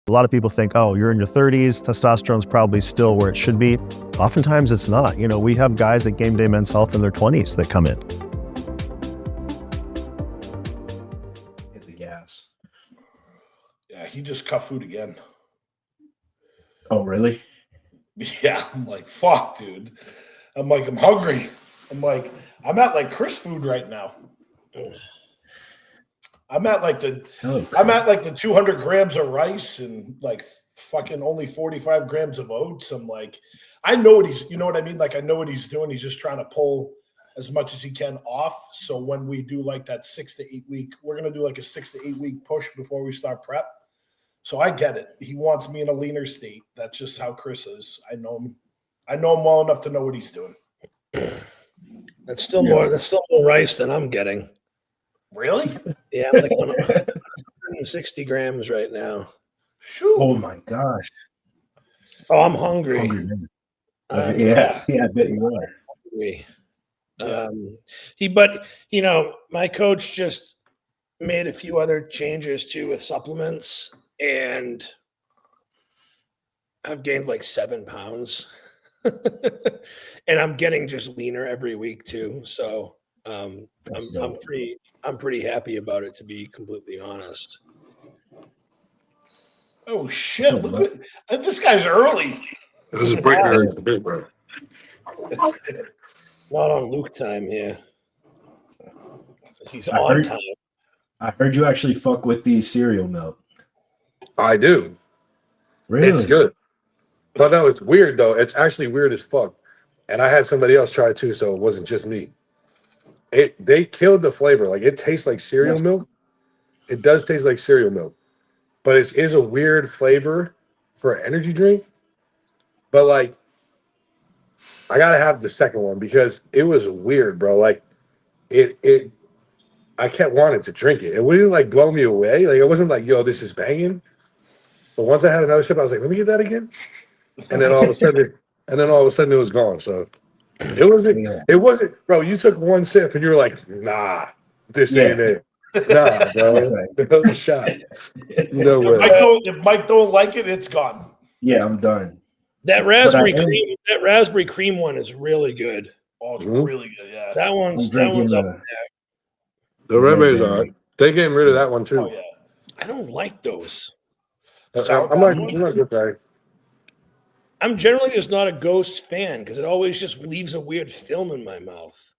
A lot of people think, oh, you're in your 30s, testosterone's probably still where it should be. Oftentimes it's not. We have guys at Game Day Men's Health in their 20s that come in. Hit the gas. Yeah, he just cut food again. Oh, really? Yeah, I'm like, fuck, dude. I'm like, I'm hungry. I'm like, I'm at like Chris food right now. I'm at like the 200 grams of rice and like fucking only 45 grams of oats. I'm like, I know what he's, you know what I mean? Like, I know what he's doing. He's just trying to pull as much as he can off. So when we do like that 6 to 8 week, we're going to do like a 6 to 8 week push before we start prep. So I get it. He wants me in a leaner state. That's just how Chris is. I know him well enough to know what he's doing. That's still more rice than I'm getting. Really? Yeah, I'm like 160 grams right now. Shoot. Oh my gosh. Oh, I'm hungry. Yeah, I bet you are. Hungry. My coach just made a few other changes too with supplements, and I've gained like 7 pounds. And I'm getting just leaner every week too. So I'm pretty happy about it, to be completely honest. Oh shit! Look at this guy's early. This is breaking early for big bro. Not on Luke time here. He's on time. I heard you actually fuck with the cereal milk. I do. Really? It's good. But no, it's weird though. It's actually weird as fuck. And I had somebody else try it too, so it wasn't just me. They killed the flavor. Like, it tastes like cereal milk. It does taste like cereal milk, but it is a weird flavor for an energy drink. But like, I gotta have the second one because it was weird, bro. Like, I kept wanting to drink it. It wouldn't like blow me away. Like, it wasn't like, yo, this is banging. But once I had another sip, I was like, let me get that again. And then all of a sudden, it was gone. So it wasn't, bro. You took one sip and you were like, nah, this ain't it. Nah, bro. It was a shot. No way. If Mike don't like it, it's gone. Yeah, I'm done. That raspberry cream one is really good. Oh, it's really good. Yeah, that one's up there. The raspberries are. They getting rid of that one too. Oh, yeah. I don't like those. I'm not good guy. I'm generally just not a Ghost fan because it always just leaves a weird film in my mouth.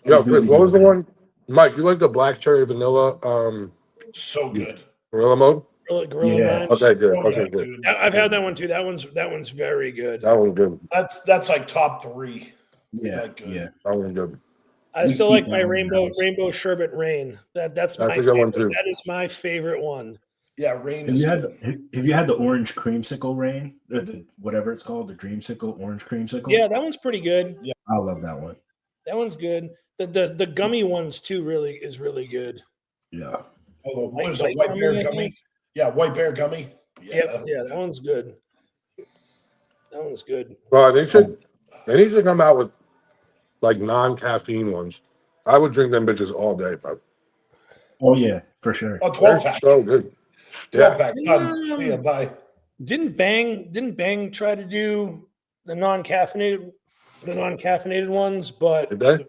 Yo, Chris, what was the one? Mike, you like the black cherry vanilla? So good. Gorilla mode? Gorilla Mode? Okay, good. Okay, good. Dude. I've had that one too. That one's very good. That one's good. That's like top 3. Yeah, that one's good. I still like my rainbow sherbet rain. That's my a good one too. That is my favorite one. Yeah, rain. Have you had the orange creamsicle rain? Whatever it's called, the dreamsicle, orange creamsicle? Yeah, that one's pretty good. Yeah, I love that one. That one's good. The gummy ones too is really good. Yeah. Oh, what is it? White bear gummy? Yeah, white bear gummy. Yeah, that one's good. That one's good. Well, they need to come out with like non-caffeine ones. I would drink them bitches all day, bro. Oh yeah, for sure. Oh, 12-pack. So good. 12-pack. Done. See ya. Bye. Didn't Bang try to do the non-caffeinated ones, but Did they?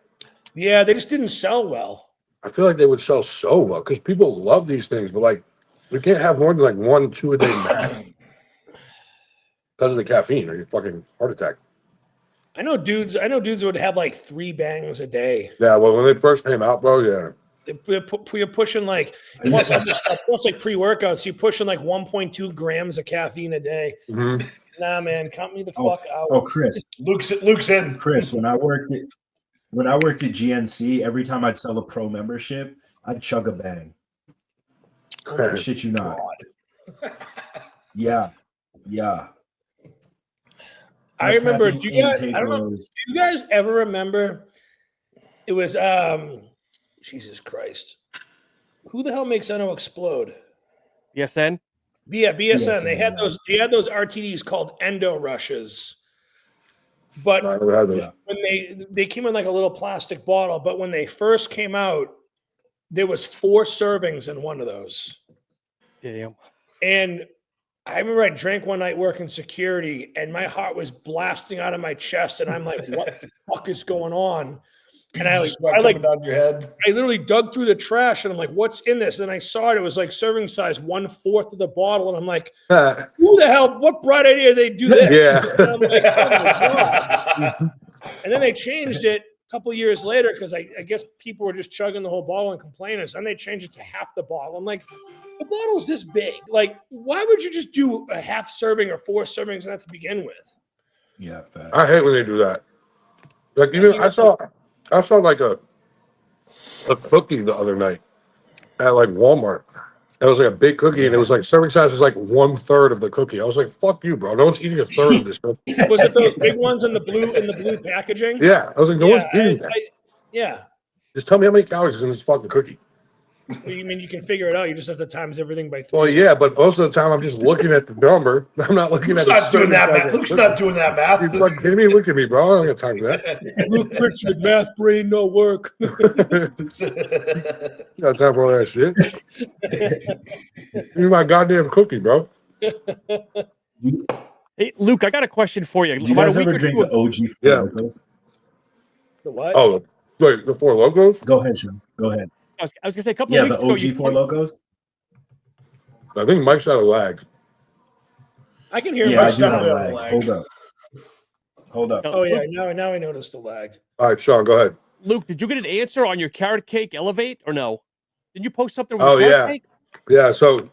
Yeah, they just didn't sell well. I feel like they would sell so well because people love these things, but like we can't have more than like 1-2 a day max because of the caffeine or your fucking heart attack. I know dudes would have like 3 bangs a day. Yeah, well, when they first came out, bro, yeah. You're pushing like plus like pre-workouts, you're pushing like 1.2 grams of caffeine a day. Mm-hmm. Nah, man, count me the fuck out. Oh, Chris, Luke's in. Chris, when I worked at GNC, every time I'd sell a pro membership, I'd chug a bang. I shit you not. Yeah. I remember. Do you guys ever remember? It was Jesus Christ. Who the hell makes Eno explode? BSN? Yeah, BSN. They had those RTDs called Endo Rushes. But when they came in like a little plastic bottle, but when they first came out, there was 4 servings in one of those. Damn. And I remember I drank one night working security, and my heart was blasting out of my chest, and I'm like, "What the fuck is going on?" And I coming down your head. I literally dug through the trash, and I'm like, "What's in this?" And I saw it. It was like serving size 1/4 of the bottle, and I'm like, "Who the hell? What bright idea did they do this?" Yeah. And I'm like, "Oh my god!" And then they changed it a couple years later because I guess people were just chugging the whole bottle and complaining. So then they changed it to half the bottle. I'm like, the bottle's this big. Like, why would you just do a half serving or 4 servings of that to begin with? Yeah, I hate when they do that. Like even I saw like a cookie the other night at like Walmart. It was like a big cookie, and it was like serving size was like 1/3 of the cookie. I was like, "Fuck you, bro! No one's eating 1/3 of this cookie." Was it those big ones in the blue packaging? Yeah, I was like, "No one's eating that." Yeah. Just tell me how many calories is in this fucking cookie. Well, you mean you can figure it out? You just have to times everything by 3. Well, yeah, but most of the time I'm just looking at the number. I'm not looking at. Not doing that math. Luke's not doing that math. You're fucking kidding me? Look at me, bro. I don't got time for that. Luke Pritchard, math brain, no work. Got time for all that shit. Give me my goddamn cookie, bro. Hey, Luke, I got a question for you. Did you guys ever drink the OG Four Locos? The what? Oh, wait, the Four Locos? Go ahead, Sean. Go ahead. I was gonna say a couple of weeks ago. Yeah, the OG Four Locos. I think Mike's out of lag. I can hear Yeah, I Mike's do have not a on. lag. Hold up. Oh yeah, now I noticed the lag. All right, Sean, go ahead. Luke, did you get an answer on your carrot cake Elevate or no? Did you post something with Oh, carrot yeah. cake? Yeah, so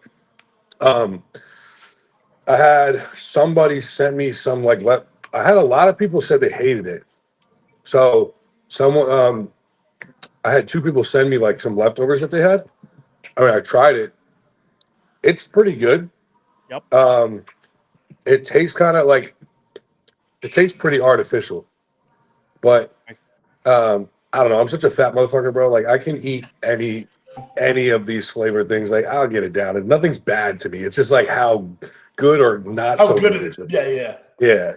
I had somebody send me some I had a lot of people said they hated it. So someone I had 2 people send me like some leftovers that they had. I mean, I tried it. It's pretty good. Yep. It tastes kind of like it tastes pretty artificial. But I don't know. I'm such a fat motherfucker, bro. Like I can eat any of these flavored things. Like I'll get it down. And nothing's bad to me. It's just like how good or not How so good good it is. it. Yeah. Yeah.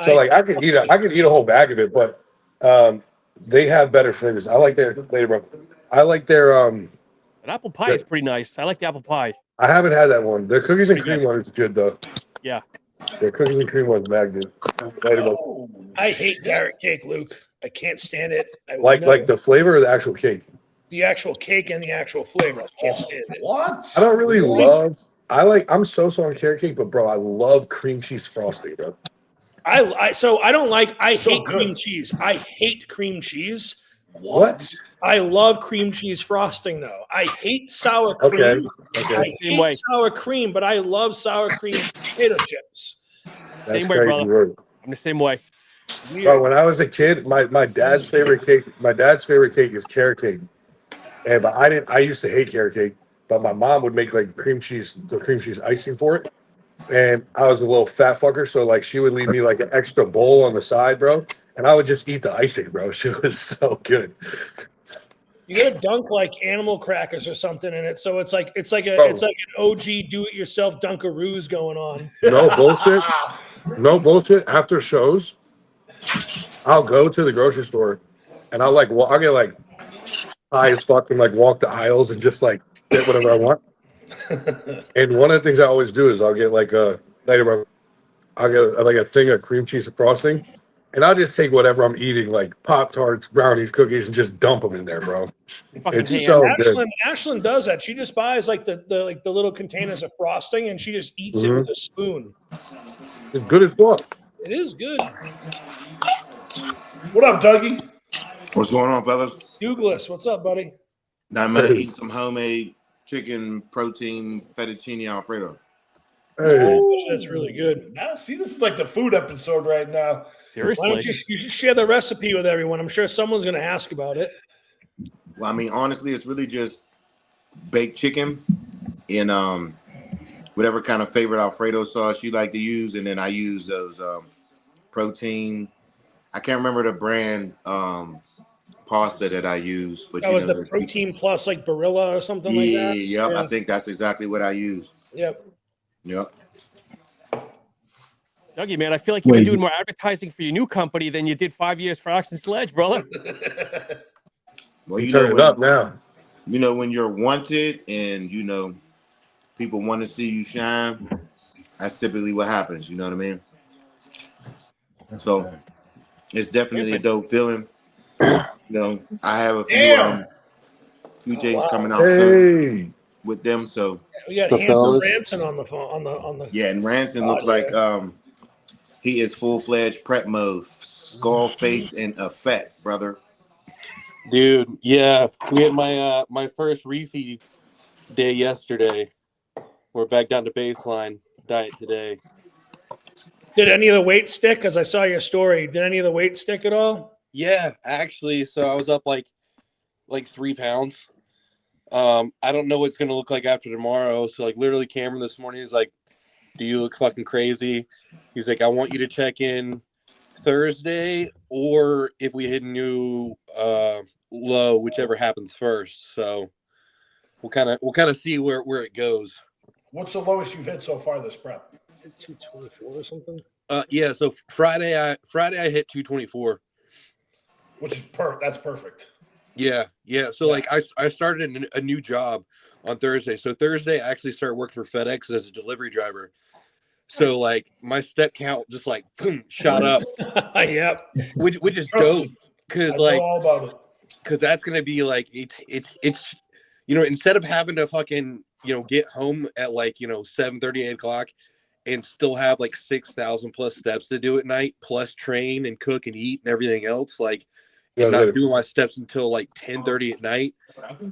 So like I can eat a whole bag of it, but they have better flavors. I like their bro. I like their An apple pie is pretty nice. I like the apple pie. I haven't had that one. Their cookies and Pretty cream one is good though. Yeah. Their cookies and cream one's bad good. Later, bro. I hate carrot cake, Luke. I can't stand it. Like the flavor or the actual cake? The actual cake and the actual flavor. I can't stand it. What? I don't really love. I'm so on carrot cake, but bro, I love cream cheese frosting, bro. I hate good. cream cheese. I hate cream cheese. What? I love cream cheese frosting though. I hate sour cream. Okay. I hate sour cream, but I love sour cream potato chips. That's Same way, crazy brother. word. I'm the same way. Bro, when I was a kid, my dad's favorite cake is carrot cake. But I used to hate carrot cake, but my mom would make like the cream cheese icing for it. And I was a little fat fucker, so like she would leave me like an extra bowl on the side, bro. And I would just eat the icing, bro. She was so good. You gotta dunk like animal crackers or something in it, so it's like an OG do-it-yourself Dunkaroos going on. No bullshit. No bullshit. After shows, I'll go to the grocery store and I'll get like high as fuck and like walk the aisles and just like get whatever I want. And one of the things I always do is I'll get like a thing of cream cheese frosting, and I'll just take whatever I'm eating, like Pop-Tarts, brownies, cookies, and just dump them in there, bro. It's so good. Ashlyn does that. She just buys like the little containers of frosting and she just eats it with a spoon. It's good as fuck. It is good. What up, Dougie? What's going on, fellas? Douglas, what's up, buddy? Now I'm gonna eat some homemade chicken protein fettuccine alfredo. Hey. Oh, that's really good. Now, see, this is like the food episode right now. Seriously. Why don't you should share the recipe with everyone? I'm sure someone's going to ask about it. Well, I mean, honestly, it's really just baked chicken in whatever kind of favorite Alfredo sauce you like to use, and then I use those protein. I can't remember the brand pasta that I use, but That was the Protein Plus, like Barilla or something like that. Yeah, Yeah. I think that's exactly what I use. Yep. Yep. Dougie, man, I feel like you've been doing more advertising for your new company than you did 5 years for Ox and Sledge, brother. Well, you turn it up now. You know, when you're wanted and, you know, people want to see you shine, That's typically what happens. You know what I mean? So it's definitely a dope feeling. You know, I have a few things coming out soon with them. So We got Hampton Ranson on the phone on the yeah, and Ranson looks like he is full-fledged prep mode, skull face and effect, brother. Dude, yeah, we had my first refeed day yesterday. We're back down to baseline diet today. Did any of the weight stick? Because I saw your story. Did any of the weight stick at all? Yeah, actually. So I was up like 3 pounds. I don't know what it's gonna look like after tomorrow. So like literally Cameron this morning is like, do you look fucking crazy? He's like, I want you to check in Thursday, or if we hit a new low, whichever happens first. So we'll kind of see where it goes. What's the lowest you've hit so far this prep? 224 or something. Yeah. So Friday I hit 224, which is that's perfect. Yeah. So like I started a new job on Thursday. So Thursday I actually started working for FedEx as a delivery driver. So like my step count just like boom, shot up. Yep. Which is dope because like all about it. Because that's gonna be like it's instead of having to fucking get home at like 7:30, 8 o'clock and still have like 6,000 plus steps to do at night, plus train and cook and eat and everything else, like not doing my steps until like 10:30 at night.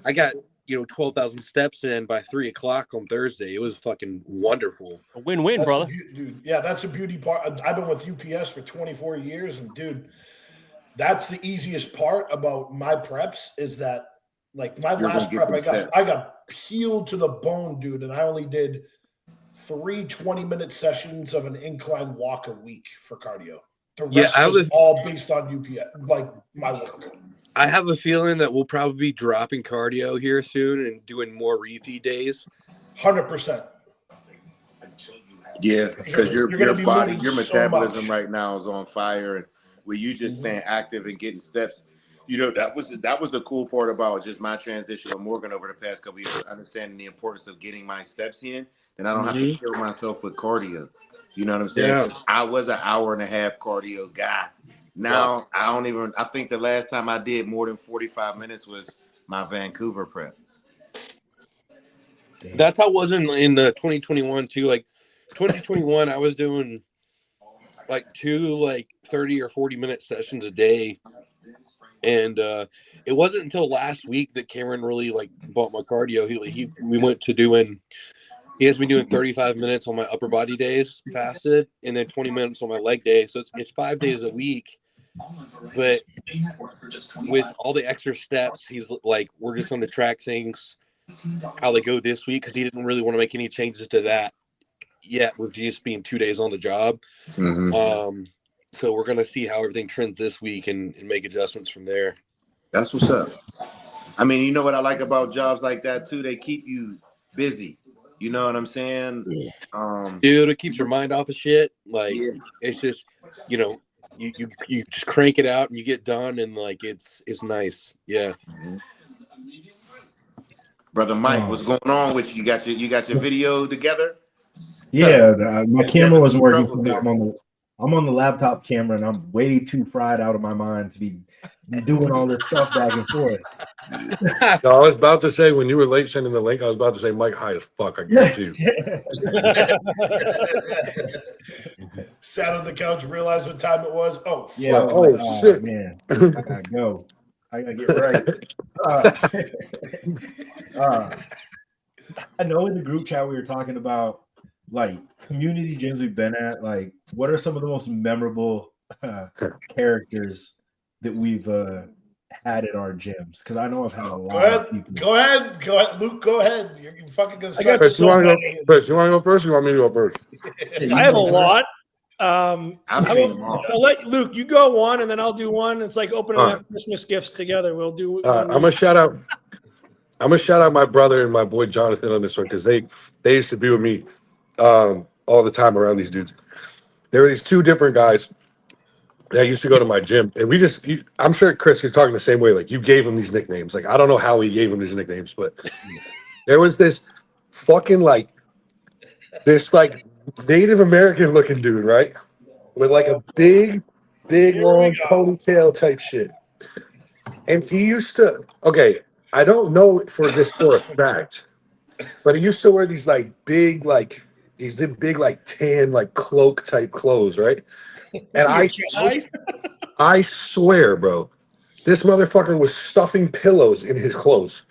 I got 12,000 steps in by 3 o'clock on Thursday. It was fucking wonderful. A win-win, brother. Dude, yeah, that's a beauty part. I've been with UPS for 24 years, and dude, that's the easiest part about my preps is that like my last prep, I got peeled to the bone, dude, and I only did 3 20-minute sessions of an incline walk a week for cardio. The rest was all based on UPS, like my work. I have a feeling that we'll probably be dropping cardio here soon and doing more refeed days. 100%. Yeah, because your body, your metabolism right now is on fire, and with you just staying active and getting steps, that was the cool part about just my transition with Morgan over the past couple of years, understanding the importance of getting my steps in. Then I don't have to kill myself with cardio. You know what I'm saying? Yeah. I was an hour and a half cardio guy. Now I think the last time I did more than 45 minutes was my Vancouver prep. Damn. That's how it was in 2021 too. Like 2021, I was doing like 2 30 or 40-minute sessions a day. And it wasn't until last week that Cameron really bought my cardio. We went to he has me doing 35 minutes on my upper body days fasted, and then 20 minutes on my leg day. So it's 5 days a week. But with all the extra steps, he's like, we're just going to track things how they go this week, because he didn't really want to make any changes to that yet with just being 2 days on the job. So we're going to see how everything trends this week and make adjustments from there. That's what's up. I mean, you know what I like about jobs like that too? They keep you busy. You know what I'm saying? Dude, it keeps your mind off of shit. It's just, you just crank it out and you get done, and it's nice. Yeah. Brother Mike, what's going on with you? You got your video together? Yeah, my camera wasn't working for me. I'm on the laptop camera, and I'm way too fried out of my mind to be doing all this stuff back and forth. No, I was about to say, when you were late sending the link, I was about to say, Mike, high as fuck. I get you. Sat on the couch, realized what time it was. Oh, yeah. Fuck. Oh, shit. Man. I gotta go. I gotta get right. I know in the group chat we were talking about community gyms we've been at. What are some of the most memorable characters that we've had at our gyms? Because I know I've had a lot of people. Go ahead, Luke. Go ahead. You're fucking gonna start. Chris, you want to go first? Or you want me to go first? I have a lot. I'll let Luke. You go one, and then I'll do one. It's like opening up Christmas gifts together. We'll do. I'm gonna shout out my brother and my boy Jonathan on this one, because they used to be with me all the time around these dudes. There were these 2 different guys that used to go to my gym, and I'm sure, Chris, you're talking the same way. You gave them these nicknames. I don't know how he gave them these nicknames, but there was this fucking this Native American looking dude, right? With like a big long ponytail type shit. And he used to, okay, I don't know for this for a fact, but he used to wear these like big, like these big, like tan, like cloak type clothes, right? And I swear, bro, this motherfucker was stuffing pillows in his clothes.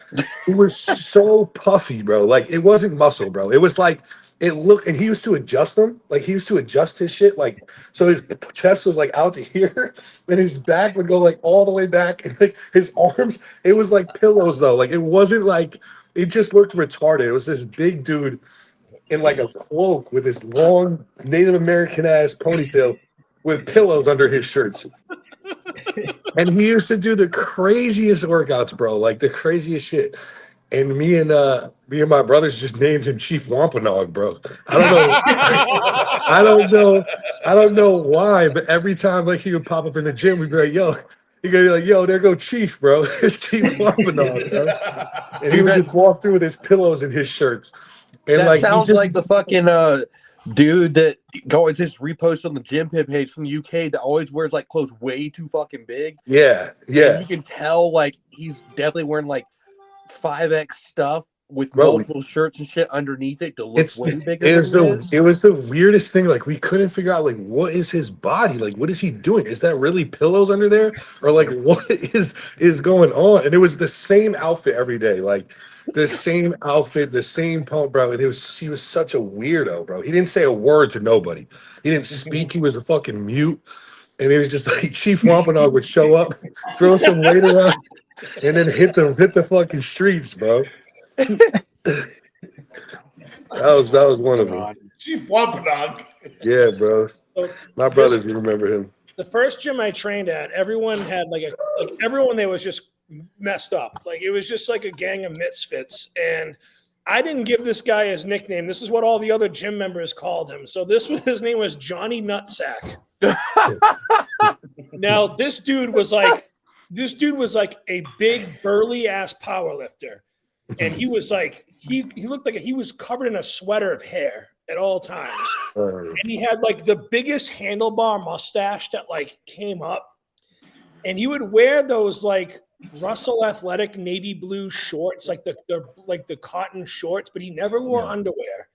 He was so puffy, bro. Like it wasn't muscle, bro. It was like it looked, and he used to adjust them. Like he used to adjust his shit, like so his chest was like out to here, and his back would go like all the way back, and like his arms, it was like pillows though. Like it wasn't like it just looked retarded. It was this big dude in like a cloak with his long Native American ass ponytail with pillows under his shirts. And he used to do the craziest workouts, bro, like the craziest shit. And me and my brothers just named him Chief Wampanoag, bro. I don't know why, but every time like he would pop up in the gym, we'd be like, yo, he'd be like, yo, there go Chief, bro. It's Chief Wampanoag, bro. And he would just walk through with his pillows and his shirts. And that like sounds like the fucking dude that always just reposts on the gym page from the UK that always wears like clothes way too fucking big. Yeah. And you can tell like he's definitely wearing like 5X stuff with multiple shirts and shit underneath it to look way bigger than it is. It was the weirdest thing. Like we couldn't figure out like what is his body? Like what is he doing? Is that really pillows under there? Or like what is going on? And it was the same outfit every day. Like the same outfit, the same pump, bro. And he was such a weirdo, bro. He didn't say a word to nobody. He didn't speak. He was a fucking mute. And it was just like Chief Wampanoag would show up, throw some weight around, and then hit the fucking streets, bro. That was one of them. Chief Wampanoag. Yeah, bro. My brothers remember him. The first gym I trained at, everyone had everyone there was just messed up. Like it was just like a gang of misfits. And I didn't give this guy his nickname. This is what all the other gym members called him. So his name was Johnny Nutsack. Now this dude was like a big burly ass power lifter. And he was like, he looked like he was covered in a sweater of hair at all times. And he had like the biggest handlebar mustache that like came up. And he would wear those like Russell Athletic navy blue shorts, like the cotton shorts, but he never wore underwear.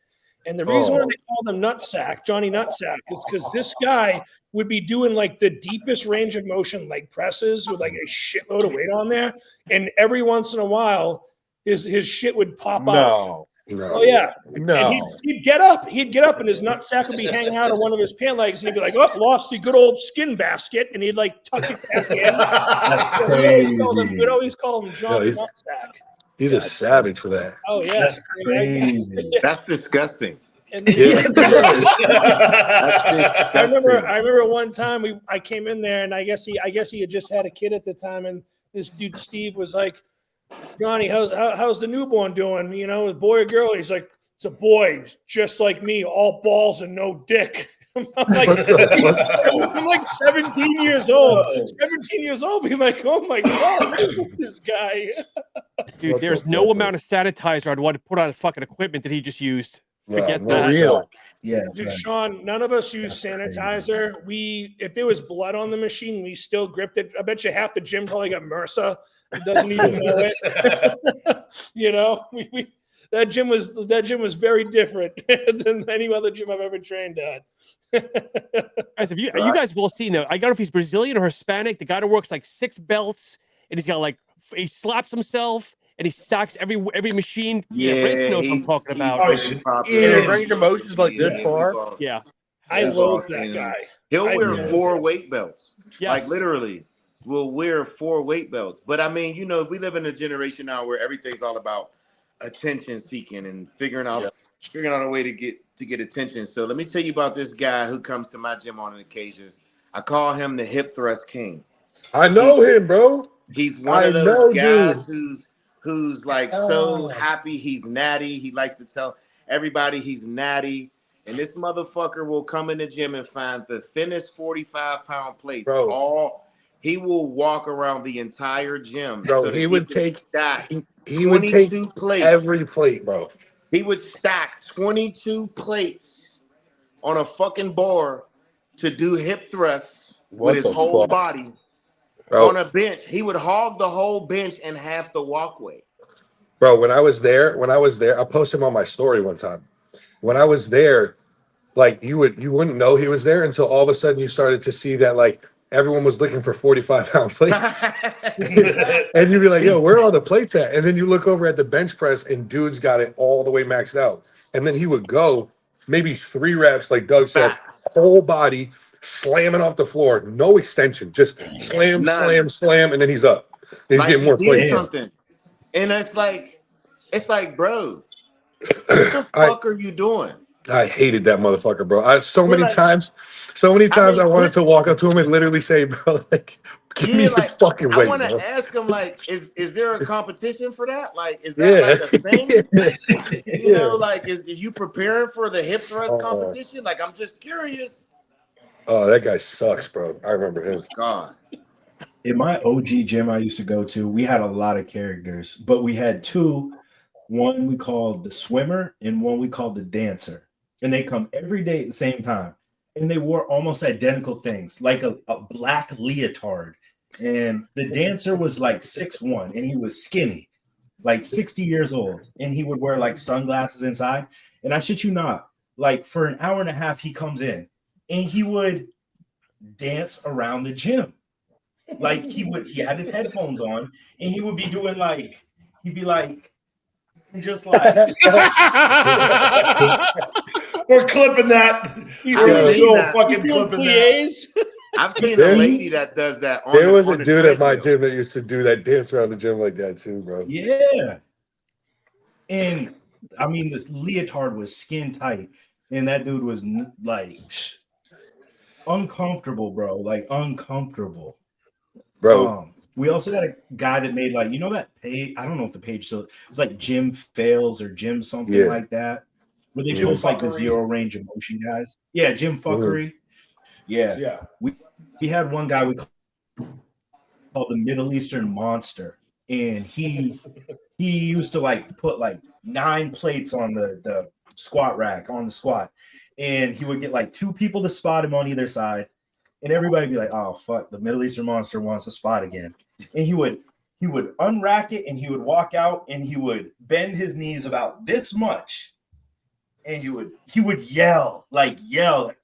And the reason why they called him Nutsack, Johnny Nutsack, is because this guy would be doing like the deepest range of motion leg presses with like a shitload of weight on there. And every once in a while, his shit would pop out. Oh yeah. No. And he'd get up and his nutsack would be hanging out of one of his pant legs and he'd be like, oh, lost the good old skin basket, and he'd like tuck it back in. That's crazy. We'd always call him Johnny Nutsack. He's a savage for that. Oh yeah. That's crazy. That's disgusting. And Yeah. I remember one time I came in there and I guess he had just had a kid at the time, and this dude Steve was like, Johnny, how's the newborn doing? You know, a boy or girl? He's like, it's a boy, just like me, all balls and no dick. I'm like 17 years old. 17 years old, being like, oh my god, this guy. Dude, there's no amount of sanitizer I'd want to put on fucking equipment that he just used. Forget that. Real. Yeah, Dude, Sean, none of us use sanitizer. If there was blood on the machine, we still gripped it. I bet you half the gym probably got MRSA. He doesn't even know it. You know, that gym was very different than any other gym I've ever trained at. Guys, you guys have all seen that. I don't know if he's Brazilian or Hispanic. The guy that works like 6 belts, and he's got like he slaps himself and he stacks every machine. Rick knows what I'm talking about. Yeah, range of motion is like this far. Yeah, I love that guy. He'll wear 4 weight belts. Yes. Like literally. Will wear 4 weight belts. But I mean, you know, we live in a generation now where everything's all about attention seeking and figuring out a way to get attention. So let me tell you about this guy who comes to my gym on an occasion. I call him the hip thrust king. I know him, bro. He's one of those guys who's like so happy he's natty. He likes to tell everybody he's natty. And this motherfucker will come in the gym and find the thinnest 45-pound plates. Bro. He will walk around the entire gym. Bro, so he would take plates. every plate, bro. He would stack 22 plates on a fucking bar to do hip thrusts What with his the whole fuck? body Bro, on a bench. He would hog the whole bench and half the walkway. bro, when I was there, I posted him on my story one time. When I was there, like you wouldn't know he was there until all of a sudden you started to see that like everyone was looking for 45-pound plates. And you'd be like, yo, where are all the plates at? And then you look over at the bench press and dude's got it all the way maxed out. And then he would go maybe 3 reps, like Doug said, whole body slamming off the floor, no extension, just slam, None. slam, and then he's up. He's Like getting he more did plates. something. And it's like, bro, what the fuck are you doing? I hated that motherfucker, bro. So many like, times I wanted to walk up to him and literally say, bro, like, give me your fucking I weight, want to bro. ask him, like, is there a competition for that? Like, is that like a thing? You know, like, is you preparing for the hip thrust competition? Like, I'm just curious. Oh, that guy sucks, bro. I remember him. God. In my OG gym I used to go to, we had a lot of characters, but we had 2. One we called the swimmer and one we called the dancer. And they come every day at the same time. And they wore almost identical things, like a black leotard. And the dancer was like 6'1", and he was skinny, like 60 years old. And he would wear like sunglasses inside. And I shit you not, like for an hour and a half, he comes in and he would dance around the gym. Like he had his headphones on and he would be doing like, he'd be like, just like we're clipping that. We're so fucking clipping that. I've seen a lady that does that. There was a dude at my gym that used to do that dance around the gym like that too, bro. Yeah. And I mean, the leotard was skin tight, and that dude was like uncomfortable, bro. Like uncomfortable. Bro. We also had a guy that made like, you know, that page. I don't know if the page still, it's like Gym Fails or Gym something like that. Where they post like the zero range of motion guys. Yeah, Gym Fuckery. Yeah. We had one guy we called the Middle Eastern Monster. And he used to like put like 9 plates on the squat rack on the squat. And he would get like 2 people to spot him on either side. And everybody would be like, oh, fuck, the Middle Eastern Monster wants a spot again. And he would unrack it and he would walk out and he would bend his knees about this much. And he would yell, like, and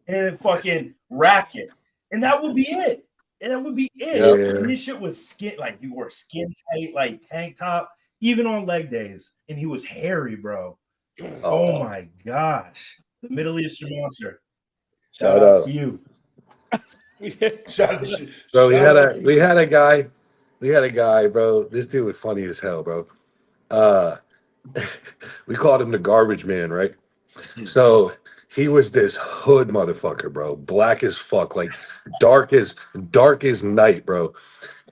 then fucking rack it. And that would be it. Yeah. And his shit was skin, like you wore skin tight, like tank top, even on leg days. And he was hairy, bro. Oh my gosh. The Middle Eastern Monster. Shout out to you. Bro, we had a guy, bro. This dude was funny as hell, bro. We called him the garbage man, right? So he was this hood motherfucker, bro. Black as fuck, like dark as night, bro.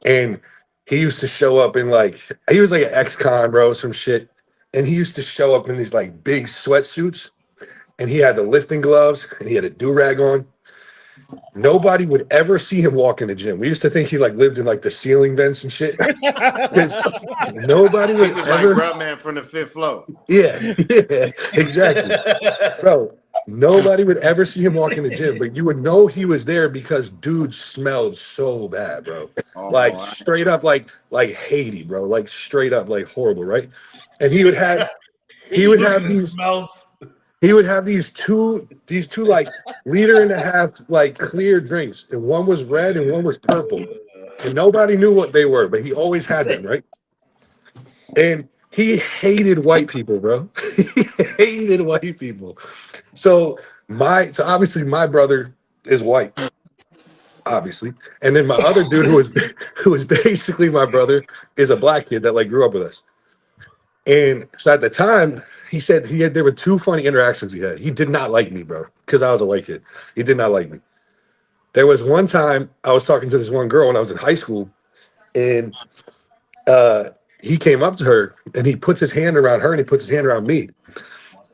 And he used to show up in like, he was like an ex-con, bro, some shit. And he used to show up in these like big sweatsuits. And he had the lifting gloves and he had a do-rag on. Nobody would ever see him walk in the gym. We used to think he like lived in like the ceiling vents and shit. Nobody would he was ever. Like Grub Man from the 5th floor. Yeah, exactly, bro. Nobody would ever see him walk in the gym, but you would know he was there because dude smelled so bad, bro. Like straight up, like Haiti, bro. Like straight up, like horrible, right? And he would have these smells. He would have these two like 1.5 liter like clear drinks, and one was red and one was purple, and nobody knew what they were, but he always had them, right? And he hated white people, bro. He hated white people. So obviously my brother is white, obviously, and then my other dude who was basically my brother is a black kid that like grew up with us. And so at the time, he said there were 2 funny interactions he had. He did not like me, bro, because I was a white kid. He did not like me. There was one time I was talking to this one girl when I was in high school, and he came up to her and he puts his hand around her and he puts his hand around me.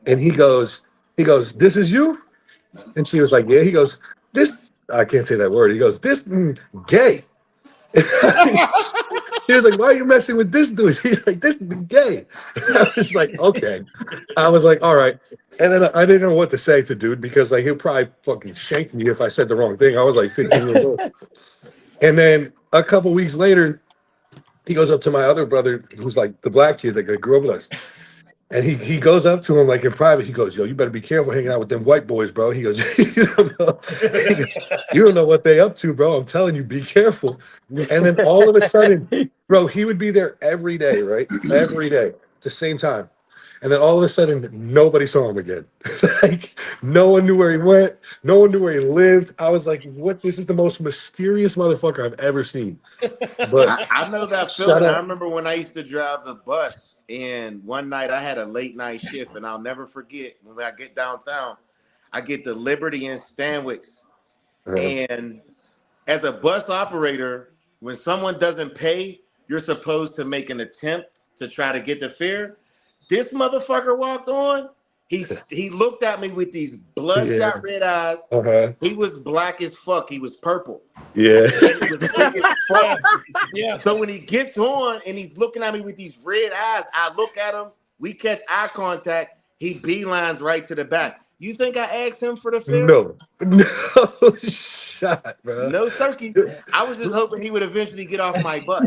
And he goes, "This is you?" And she was like, "Yeah." He goes, "This," I can't say that word. He goes, "This gay." She was like, why are you messing with this dude? He's like, this is gay. I was like, okay. I was like, all right. And then I didn't know what to say to dude because like he'll probably fucking shank me if I said the wrong thing. I was like 15 years old. And then a couple weeks later, he goes up to my other brother, who's like the black kid that grew up with us. And he goes up to him like in private. He goes, yo, you better be careful hanging out with them white boys, bro. He goes, you don't know. He goes, you don't know what they up to, bro. I'm telling you, be careful. And then all of a sudden, bro, he would be there every day, right? Every day at the same time. And then all of a sudden, nobody saw him again. Like, no one knew where he went. No one knew where he lived. I was like, what? This is the most mysterious motherfucker I've ever seen. But I know that feeling. I remember when I used to drive the bus, and one night I had a late night shift, and I'll never forget when I get downtown, I get the Liberty in Stanwix. And as a bus operator, when someone doesn't pay, you're supposed to make an attempt to try to get the fare. This motherfucker walked on. He looked at me with these bloodshot red eyes. He was black as fuck. He was purple. Yeah. And he was big as fuck. Yeah. So when he gets on and he's looking at me with these red eyes, I look at him. We catch eye contact. He beelines right to the back. You think I asked him for the fare? No shot, bro. No turkey. I was just hoping he would eventually get off my bus.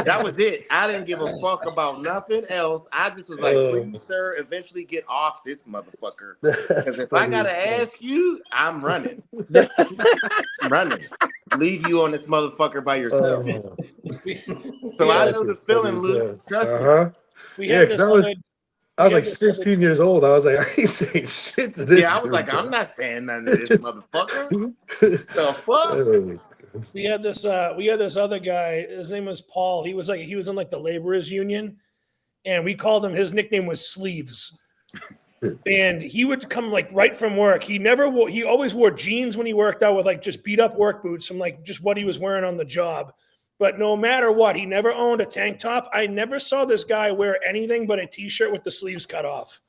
That was it. I didn't give a fuck about nothing else. I just was like, please, sir, eventually get off this motherfucker. Because if I gotta ask you, I'm running. Running. Leave you on this motherfucker by yourself. So I know the feeling, Luke. Trust me. I was like 16 years old. I was like, I ain't saying shit to this. Yeah, I was like, I'm not saying nothing to this motherfucker. The fuck? We had this other guy. His name was Paul. He was in like the laborers union, and we called him. His nickname was Sleeves. And he would come like right from work. He always wore jeans when he worked out with like just beat up work boots from like just what he was wearing on the job. But no matter what, he never owned a tank top. I never saw this guy wear anything but a t-shirt with the sleeves cut off.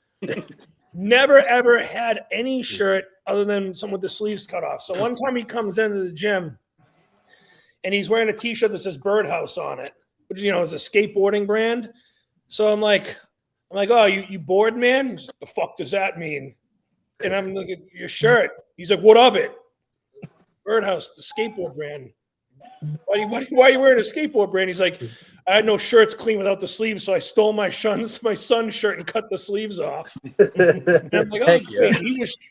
Never, ever had any shirt other than some with the sleeves cut off. So one time he comes into the gym and he's wearing a t-shirt that says Birdhouse on it, which, is a skateboarding brand. So I'm like, oh, you bored, man? He's like, the fuck does that mean? And I'm looking at your shirt. He's like, what of it? Birdhouse, the skateboard brand. Why are you wearing a skateboard brand? He's like, I had no shirts clean without the sleeves, so I stole my son's shirt and cut the sleeves off. And I'm like, oh, yeah.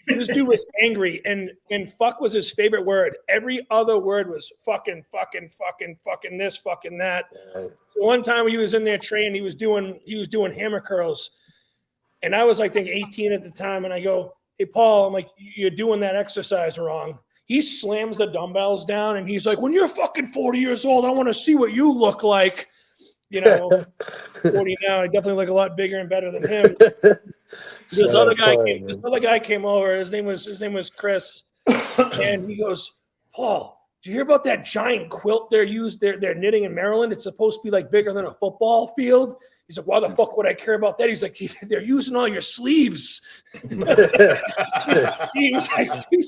This dude was angry, and fuck was his favorite word. Every other word was fucking this, fucking that. So one time he was in there training, he was doing hammer curls, and I was like, 18 at the time, and I go, hey Paul, I'm like, you're doing that exercise wrong. He slams the dumbbells down and he's like, when you're fucking 40 years old, I want to see what you look like. 40 now, I definitely look a lot bigger and better than him. This other guy came over. His name was Chris. And he goes, Paul, did you hear about that giant quilt they're knitting in Maryland? It's supposed to be like bigger than a football field. He's like, why the fuck would I care about that? He's like, they're using all your sleeves. He's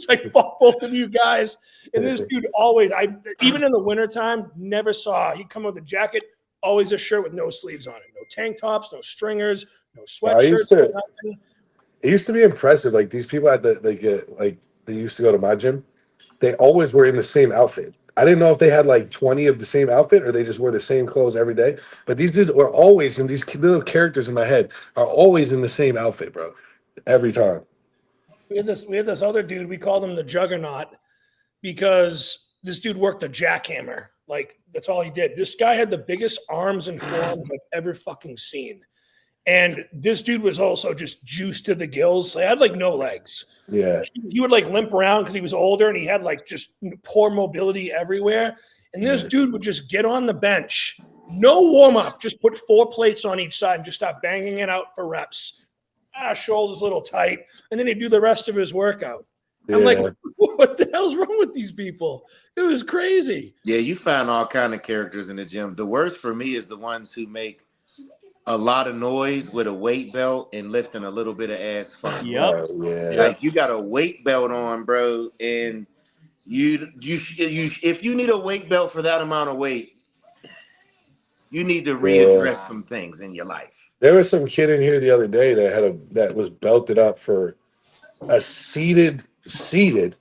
like, fuck both of you guys. And this dude always, even in the wintertime, never saw. He'd come with a jacket, always a shirt with no sleeves on it. No tank tops, no stringers, no sweatshirts. It used to be impressive. Like these people they used to go to my gym. They always were in the same outfit. I didn't know if they had like 20 of the same outfit or they just wore the same clothes every day. But these dudes were always, and these little characters in my head are always in the same outfit, bro. Every time. We had this other dude, we called him the Juggernaut because this dude worked a jackhammer. Like, that's all he did. This guy had the biggest arms and forearms I've ever fucking seen. And this dude was also just juiced to the gills. He had like no legs. Yeah. He would like limp around because he was older and he had like just poor mobility everywhere. And this dude would just get on the bench, no warm up, just put 4 plates on each side and just start banging it out for reps. Shoulders a little tight. And then he'd do the rest of his workout. Yeah. I'm like, what the hell's wrong with these people? It was crazy. Yeah, you find all kind of characters in the gym. The worst for me is the ones who make a lot of noise with a weight belt and lifting a little bit of ass. Yep. Like you got a weight belt on, bro, and if you need a weight belt for that amount of weight, you need to readdress some things in your life. There was some kid in here the other day that was belted up for a seated, so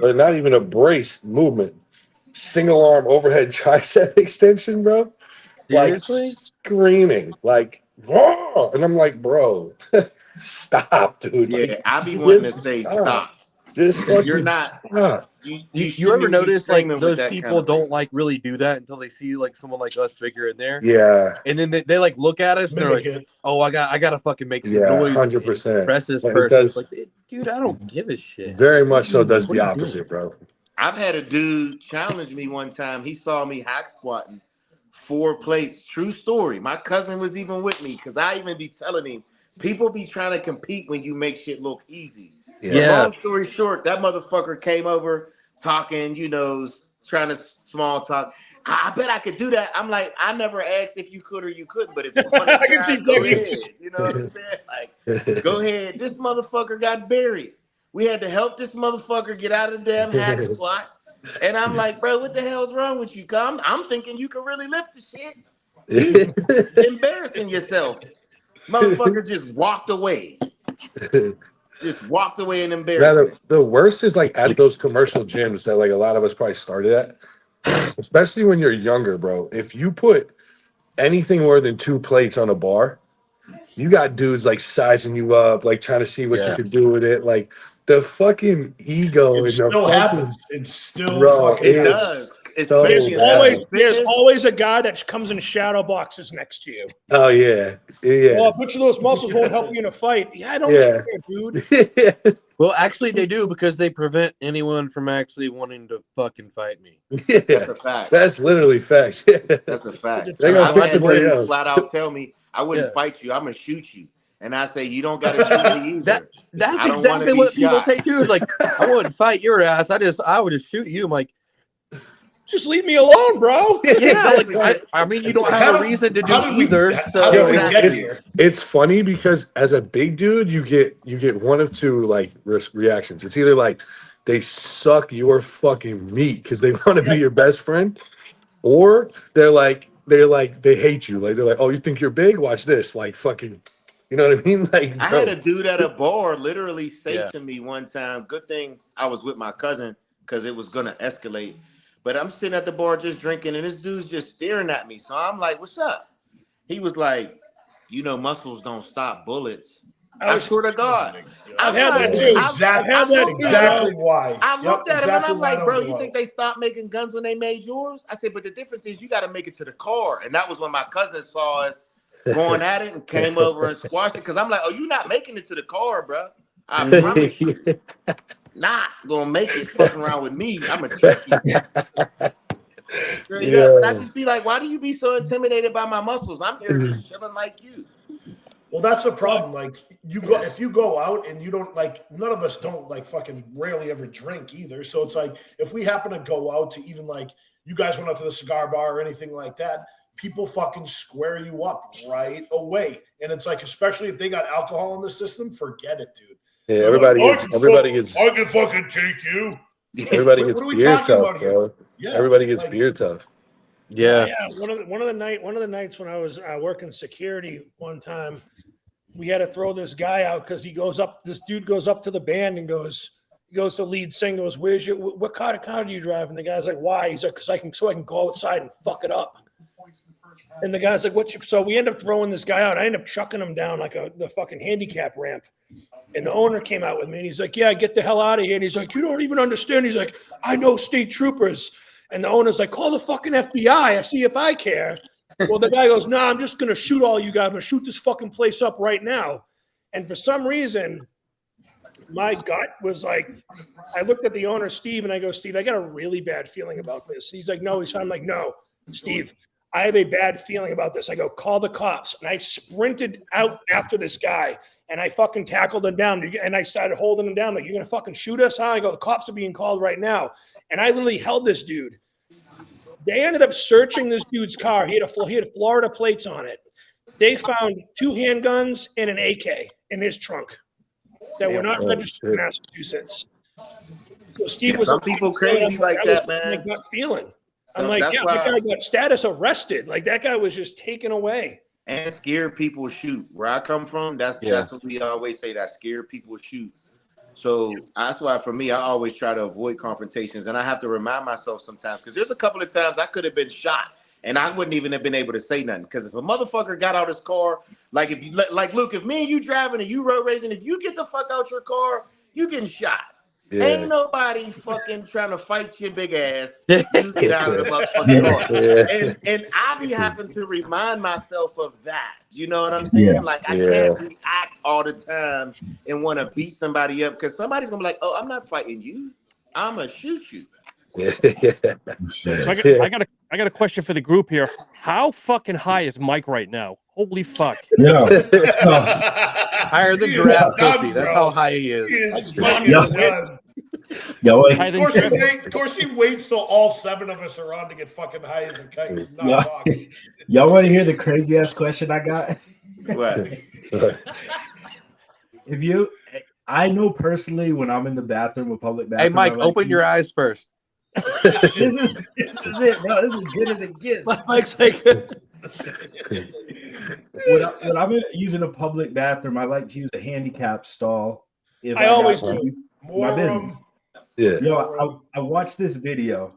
not even a brace movement, single arm overhead tricep extension, bro. Seriously? Like screaming, like, whoa! And I'm like, bro, stop, dude. Yeah, Like, I be wanting to say stop. Just Because you're fucking not. stop. You ever notice like those that people kind of don't like really do that until they see like someone like us bigger in there? Yeah. And then they like look at us and they're like, oh, I gotta fucking make some noise. 100%. Impress this It person. does, It's like, dude, I don't give a shit. very much so does What the are you doing? opposite, bro. I've had a dude challenge me one time. He saw me hack squatting 4 plates. True story. My cousin was even with me because I even be telling him, people be trying to compete when you make shit look easy. Yeah. But long story short, that motherfucker came over talking, trying to small talk. I bet I could do that. I'm like, I never asked if you could or you couldn't, but if you want to try, go ahead. You know what I'm saying? Like, go ahead. This motherfucker got buried. We had to help this motherfucker get out of the damn hack squat. And I'm like, bro, what the hell's wrong with you? I'm thinking you can really lift the shit. You embarrassing yourself. Motherfucker just walked away. Just walked away in embarrassment. Now, the worst is like at those commercial gyms that like a lot of us probably started at, especially when you're younger, bro. If you put anything more than 2 plates on a bar, you got dudes like sizing you up, like trying to see what you can do with it. Like the fucking ego It still happens. It's still fucking it does. So there's always a guy that comes in shadow boxes next to you. Oh yeah. Well, I bet you those muscles won't help you in a fight. Yeah, I don't care, dude. Well, actually, they do because they prevent anyone from actually wanting to fucking fight me. Yeah. That's a fact. That's literally facts. That's a fact. They gonna I've put had somebody dudes else. flat out tell me, I wouldn't fight you. I'm gonna shoot you. And I say, you don't gotta shoot me either. That's exactly what people say too. Is like, I wouldn't fight your ass. I would just shoot you. I'm like, just leave me alone, bro. Yeah, like I mean, you don't have a reason to do either. It's funny because as a big dude, you get one of two like reactions. It's either like they suck your fucking meat because they want to be your best friend, or they hate you. Like they're like, oh, you think you're big? Watch this. Like fucking, you know what I mean? Like I had a dude at a bar literally say to me one time, good thing I was with my cousin because it was gonna escalate. But I'm sitting at the bar just drinking, and this dude's just staring at me. So I'm like, what's up? He was like, muscles don't stop bullets. I swear to God. I've had that exactly why. I looked at him and I'm like, bro, you think they stopped making guns when they made yours? I said, but the difference is you got to make it to the car. And that was when my cousin saw us going at it and came over and squashed it. Because I'm like, oh, you're not making it to the car, bro. I promise you. Not gonna make it fucking around with me. I'm gonna trick you. Straight up. But I just be like, why do you be so intimidated by my muscles? I'm here just chilling like you. Well, that's the problem. Like if you go out and you don't none of us don't fucking rarely ever drink either. So it's like if we happen to go out to even you guys went out to the cigar bar or anything like that, people fucking square you up right away. And it's like, especially if they got alcohol in the system, forget it, dude. Yeah, everybody gets. I can fucking take you. Everybody gets beer tough, bro. Yeah, everybody gets beer tough. Yeah. One of the nights when I was working security one time, we had to throw this guy out because this dude goes up to the band and goes to lead sing, goes, what kind of car do you drive? And the guy's like, why? He's like, because I can go outside and fuck it up. And the guy's like, so we end up throwing this guy out. I end up chucking him down the fucking handicap ramp. And the owner came out with me and he's like, yeah, get the hell out of here. And he's like, you don't even understand. He's like, I know state troopers. And the owner's like, call the fucking FBI. I see if I care. Well, the guy goes, no, I'm just going to shoot all you guys. I'm going to shoot this fucking place up right now. And for some reason, my gut was like, I looked at the owner, Steve, and I go, Steve, I got a really bad feeling about this. He's like, no, he's fine. I'm like, no, Steve, I have a bad feeling about this. I go, call the cops. And I sprinted out after this guy. And I fucking tackled him down. And I started holding him down. Like, you're going to fucking shoot us? Huh? I go, the cops are being called right now. And I literally held this dude. They ended up searching this dude's car. He had Florida plates on it. They found 2 handguns and an AK in his trunk that were not registered in Massachusetts. So Steve was some people crazy like that, man. Gut feeling. So I'm like, that's yeah, why, that guy got status arrested. Like that guy was just taken away. and scared people shoot. Where I come from, that's what we always say, that scared people shoot. So that's why for me, I always try to avoid confrontations, and I have to remind myself sometimes, because there's a couple of times I could have been shot and I wouldn't even have been able to say nothing. Because if a motherfucker got out his car, like if you like Luke, if me and you driving and you road racing, if you get the fuck out your car, you getting shot. Yeah. Ain't nobody fucking trying to fight your big ass. You get out of the motherfucking car. And I be having to remind myself of that. You know what I'm saying? Yeah. Like I can't react all the time and want to beat somebody up, because somebody's gonna be like, "Oh, I'm not fighting you. I'm gonna shoot you." So I got a question for the group here. How fucking high is Mike right now? Holy fuck! No. Higher than giraffe pussy. That's how high he is. He is fucking done. Of course, he waits till all 7 of us are on to get fucking high as a kite. Y'all want to hear the crazy ass question I got? What? I know personally when I'm in the bathroom, a public bathroom. Hey, Mike, open your eyes first. This is it, bro. This is as good as it gets. Mike's like, when I'm using a public bathroom, I like to use a handicap stall. I always do. My business. Yeah. Yo, I watched this video,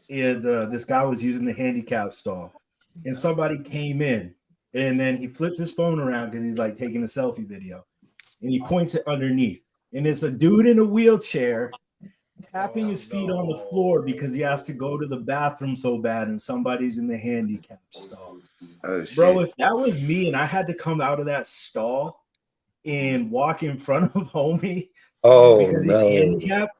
and this guy was using the handicap stall, and somebody came in, and then he flipped his phone around because he's like taking a selfie video, and he points it underneath, and it's a dude in a wheelchair tapping his feet on the floor because he has to go to the bathroom so bad, and somebody's in the handicap stall. Bro, if that was me and I had to come out of that stall and walk in front of homie because he's handicapped,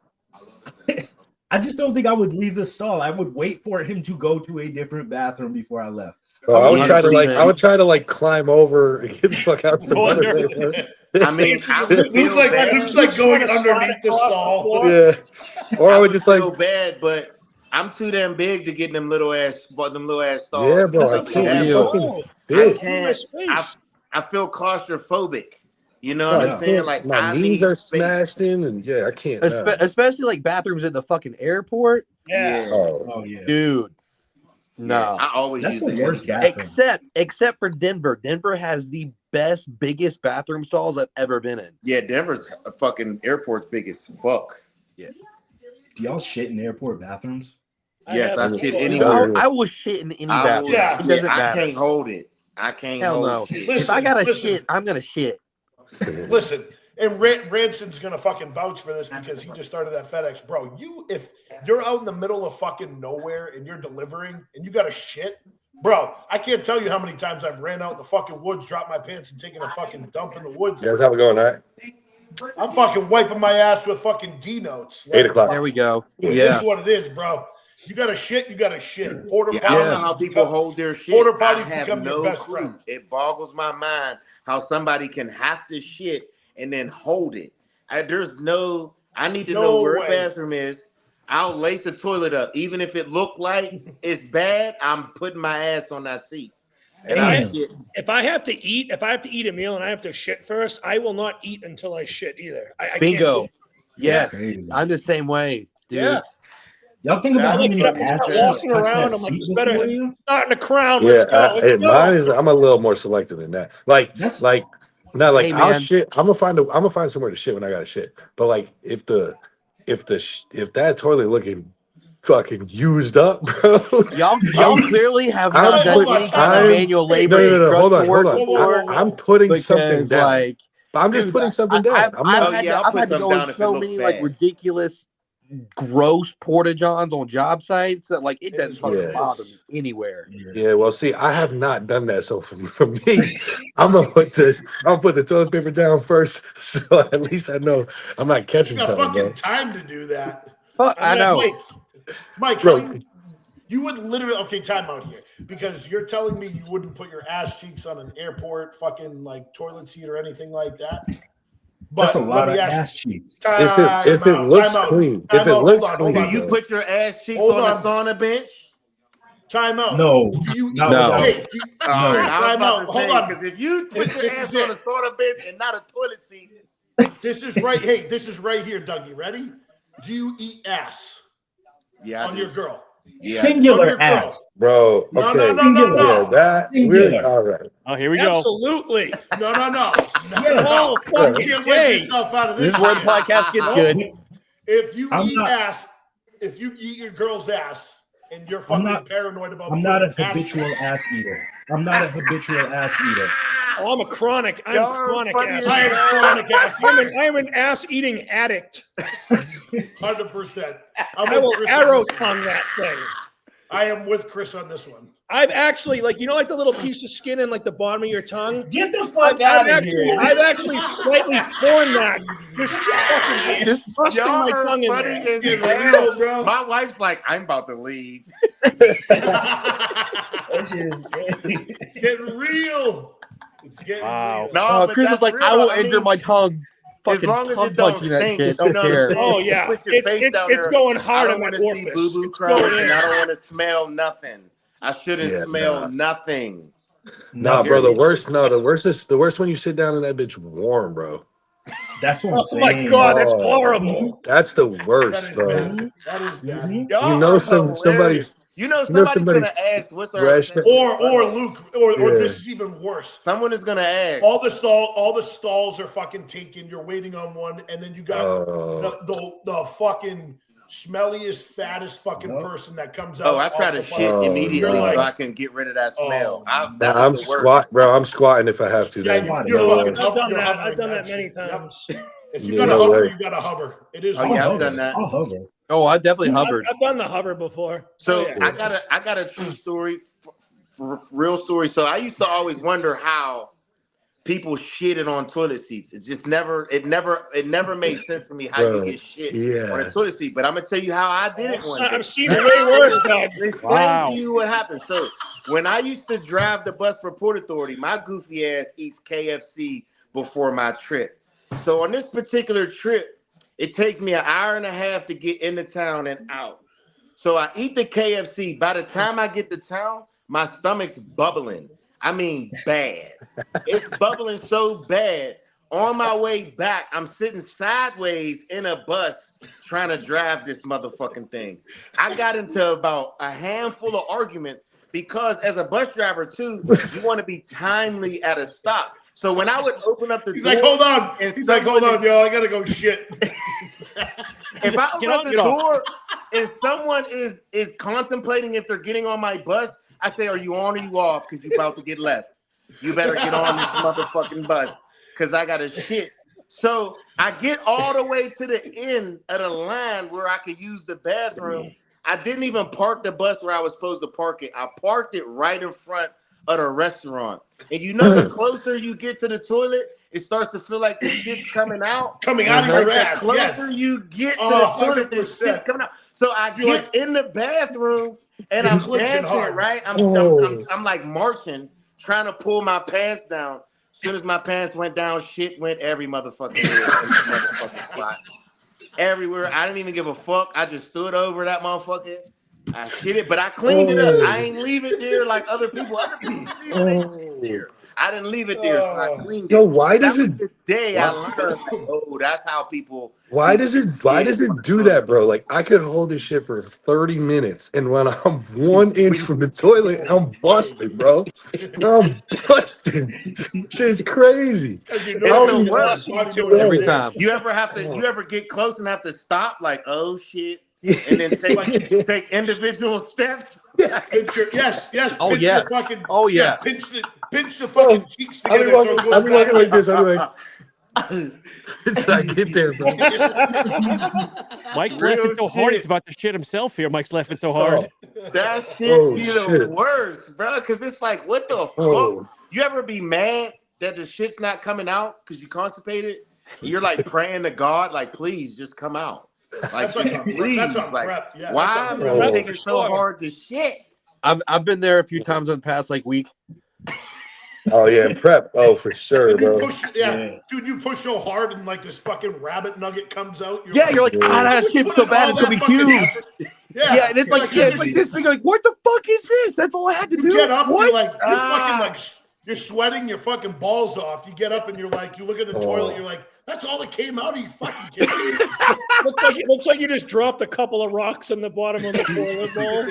I just don't think I would leave the stall. I would wait for him to go to a different bathroom before I left. I would try to climb over and get the fuck out some other way. I mean, looks like going underneath the stall. Yeah. Or I would just feel bad, but I'm too damn big to get in them little ass stalls. Yeah, bro. I can't. I feel claustrophobic. You know what I'm saying? Like my knees are smashed in, and I can't. Especially like bathrooms in the fucking airport. Yeah. Oh yeah, dude. No, I always use the worst bathroom. Except for Denver. Denver has the biggest bathroom stalls I've ever been in. Yeah, Denver's a fucking airport's big as fuck. Yeah. Do y'all shit in airport bathrooms? Yes, I shit anywhere. I will shit in any bathroom. It doesn't matter. I can't hold it. I can't hold it. If I gotta shit, I'm gonna shit. Listen, and Ranson's gonna fucking vouch for this because he just started at FedEx, bro. If you're out in the middle of fucking nowhere and you're delivering and you got to shit, bro, I can't tell you how many times I've ran out in the fucking woods, dropped my pants, and taken a fucking dump in the woods. Yeah, how's it going, all right? I'm fucking wiping my ass with fucking D notes. 8 o'clock. There we go. This is what it is, bro. You gotta shit. You gotta shit. Porta potties. I don't know how people hold their shit. Porta potties I have become no your best clue. friend. It boggles my mind how somebody can have to shit and then hold it. I need to know where a bathroom is. I'll lace the toilet up, even if it look like it's bad. I'm putting my ass on that seat. And if I have to eat a meal and I have to shit first, I will not eat until I shit either. I Bingo. Yes, I'm the same way, dude. Yeah. Y'all think about how many ass walking around. I'm like, it's better starting to crown. Let's go. Mine is. I'm a little more selective than that. I'll shit. I'm gonna find somewhere to shit when I gotta shit. But like, if that toilet looking fucking used up, bro. Y'all clearly have not done any kind of manual labor. No. Hold on. I'm putting something down. Like, I'm just putting something down. I've had to go in so many like ridiculous, gross porta johns on job sites that like it doesn't fucking bother me anywhere. Yeah, well, see, I have not done that. So for me, I'm gonna put the toilet paper down first, so at least I know I'm not catching something. Fucking time to do that. I know. Mike, bro, you would literally time out here because you're telling me you wouldn't put your ass cheeks on an airport fucking like toilet seat or anything like that. But that's a lot of ass cheeks. If it looks clean, do you put your ass cheeks on the sauna bench? Time out. No. No. Time out. Hold on. Because if you put your ass on a sauna bench and not a toilet seat. This is right. Hey, this is right here, Dougie. Ready? Do you eat ass? Yeah, on your girl. Yeah. Singular ass, bro. No, Okay. no, no, no, Yeah, no. that we're all right. Oh, here we go. Absolutely. No, no, no. Oh, fucking You can't gay. win yourself out of This this. is where the shit. podcast gets good. If you I'm eat not- ass, if you eat your girl's ass, and you're fucking not- paranoid about, I'm not a putting habitual ass eater. I'm not a habitual ass eater. Oh, I'm a chronic. I'm Y'all are chronic funny ass. as I am hell. chronic ass. I'm an ass eating addict. 100%. I will arrow tongue that thing. I am with Chris on this one. I've actually, like, you know, like the little piece of skin in like the bottom of your tongue. Get the fuck out of here. I've actually slightly torn that. Just fucking thrusting Y'all my are tongue in funny there. as hell, bro. My wife's like, I'm about to leave. That shit is crazy. It's getting real. It's getting real. No, but Chris that's is like, real, I will though. injure my tongue. As Fucking long as tongue it don't punching that stink, shit. you Don't know what I'm care. saying? Oh, If you yeah. put your face down It's there, going I hard don't on want that to see orifice. boo-boo It's crumbs, going and in. I don't want to smell nothing. I shouldn't smell nothing. Nah, bro. The worst when you sit down in that bitch warm, bro. That's what I'm Oh saying. my God, that's horrible. That's the worst, That is bro. bad. That is bad. Y'all You know are somebody's hilarious. You know somebody's gonna ask, "What's our fresh- percentage?" Or Luke, or Yeah. this is even worse. Someone is gonna ask. All the stalls are fucking taken. You're waiting on one, and then you got the fucking smelliest, fattest fucking person that comes out. Oh, I try to shit immediately You're so like, I can get rid of that smell. I'm the worst. I'm squatting if I have to. yeah, Then. you're fucking. I've done you're that. hovering I've done that many shit. times. Yep. If you Yeah, gotta no hover, way. you gotta hover. It is. Oh yeah, hard. I've done that. I'll hover. Oh, I definitely hovered. I've done the hover before. So Oh, yeah. I got a true story, real story. So I used to always wonder how people shitted on toilet seats. It never made sense to me how you get shit on a toilet seat. But I'm gonna tell you how I did it one day. I've seen it way worse, Doug. Explain to you what happened. So when I used to drive the bus for Port Authority, my goofy ass eats KFC before my trip. So on this particular trip, it takes me an hour and a half to get into town and out. So I eat the KFC. By the time I get to town, my stomach's bubbling. I mean, bad. It's bubbling so bad. On my way back, I'm sitting sideways in a bus trying to drive this motherfucking thing. I got into about a handful of arguments because as a bus driver too, you want to be timely at a stop. So when I would open up the door, He's like, hold on. He's like, hold on, yo, I gotta go shit. If I open up the door and someone is contemplating if they're getting on my bus, I say, are you on or you off? Because you're about to get left. You better get on this motherfucking bus because I got to shit. So I get all the way to the end of the line where I could use the bathroom. I didn't even park the bus where I was supposed to park it. I parked it right in front of the restaurant. And you know, the closer you get to the toilet, it starts to feel like the shit's coming out. Coming out of your Like ass. the closer Yes. you get to the toilet, the 100%. shit's coming out. So I get in the bathroom and I'm dancing, hard. right? I'm like marching, trying to pull my pants down. As soon as my pants went down, shit went every motherfucking spot. Everywhere. I didn't even give a fuck. I just stood over that motherfucker. I shit it, but I cleaned it up. I ain't leave it there like other people. Other people leave it there. I didn't leave it there, so I cleaned it. Yo, why does that was it? the day I learned? Oh, that's how people. Why does it do that, bro? Like I could hold this shit for 30 minutes, and when I'm 1 inch from the toilet, I'm busted, bro. I'm busted. Shit's crazy. It's the worst. Every time. You ever get close and have to stop? Like, oh shit. And then take individual steps. Yes. Oh, pinch yeah. the fucking, Oh, yeah. Pinch the fucking cheeks together. I'm walking like this. I'm like, until I get there, bro. Mike's laughing so hard, he's about to shit himself here. Mike's laughing so hard. That shit be the worst, bro. Because it's like, what the fuck? You ever be mad that the shit's not coming out because you constipated? You're like praying to God, like, please just come out. Like, please, like, why am I taking so hard to shit? I've been there a few times in the past week. Oh yeah, and prep. Oh, for sure, bro. Dude, you push so hard and like this fucking rabbit nugget comes out. You're like, that shit's so bad, it's gonna be huge. Yeah, and it's like this big. Like, what the fuck is this? That's all I had to do. You get up, what? you're like, you're fucking like, you're sweating your fucking balls off. You get up and you're like, you look at the toilet, you're like, That's all that came out. Are you fucking kidding me? looks like you just dropped a couple of rocks in the bottom of the toilet bowl.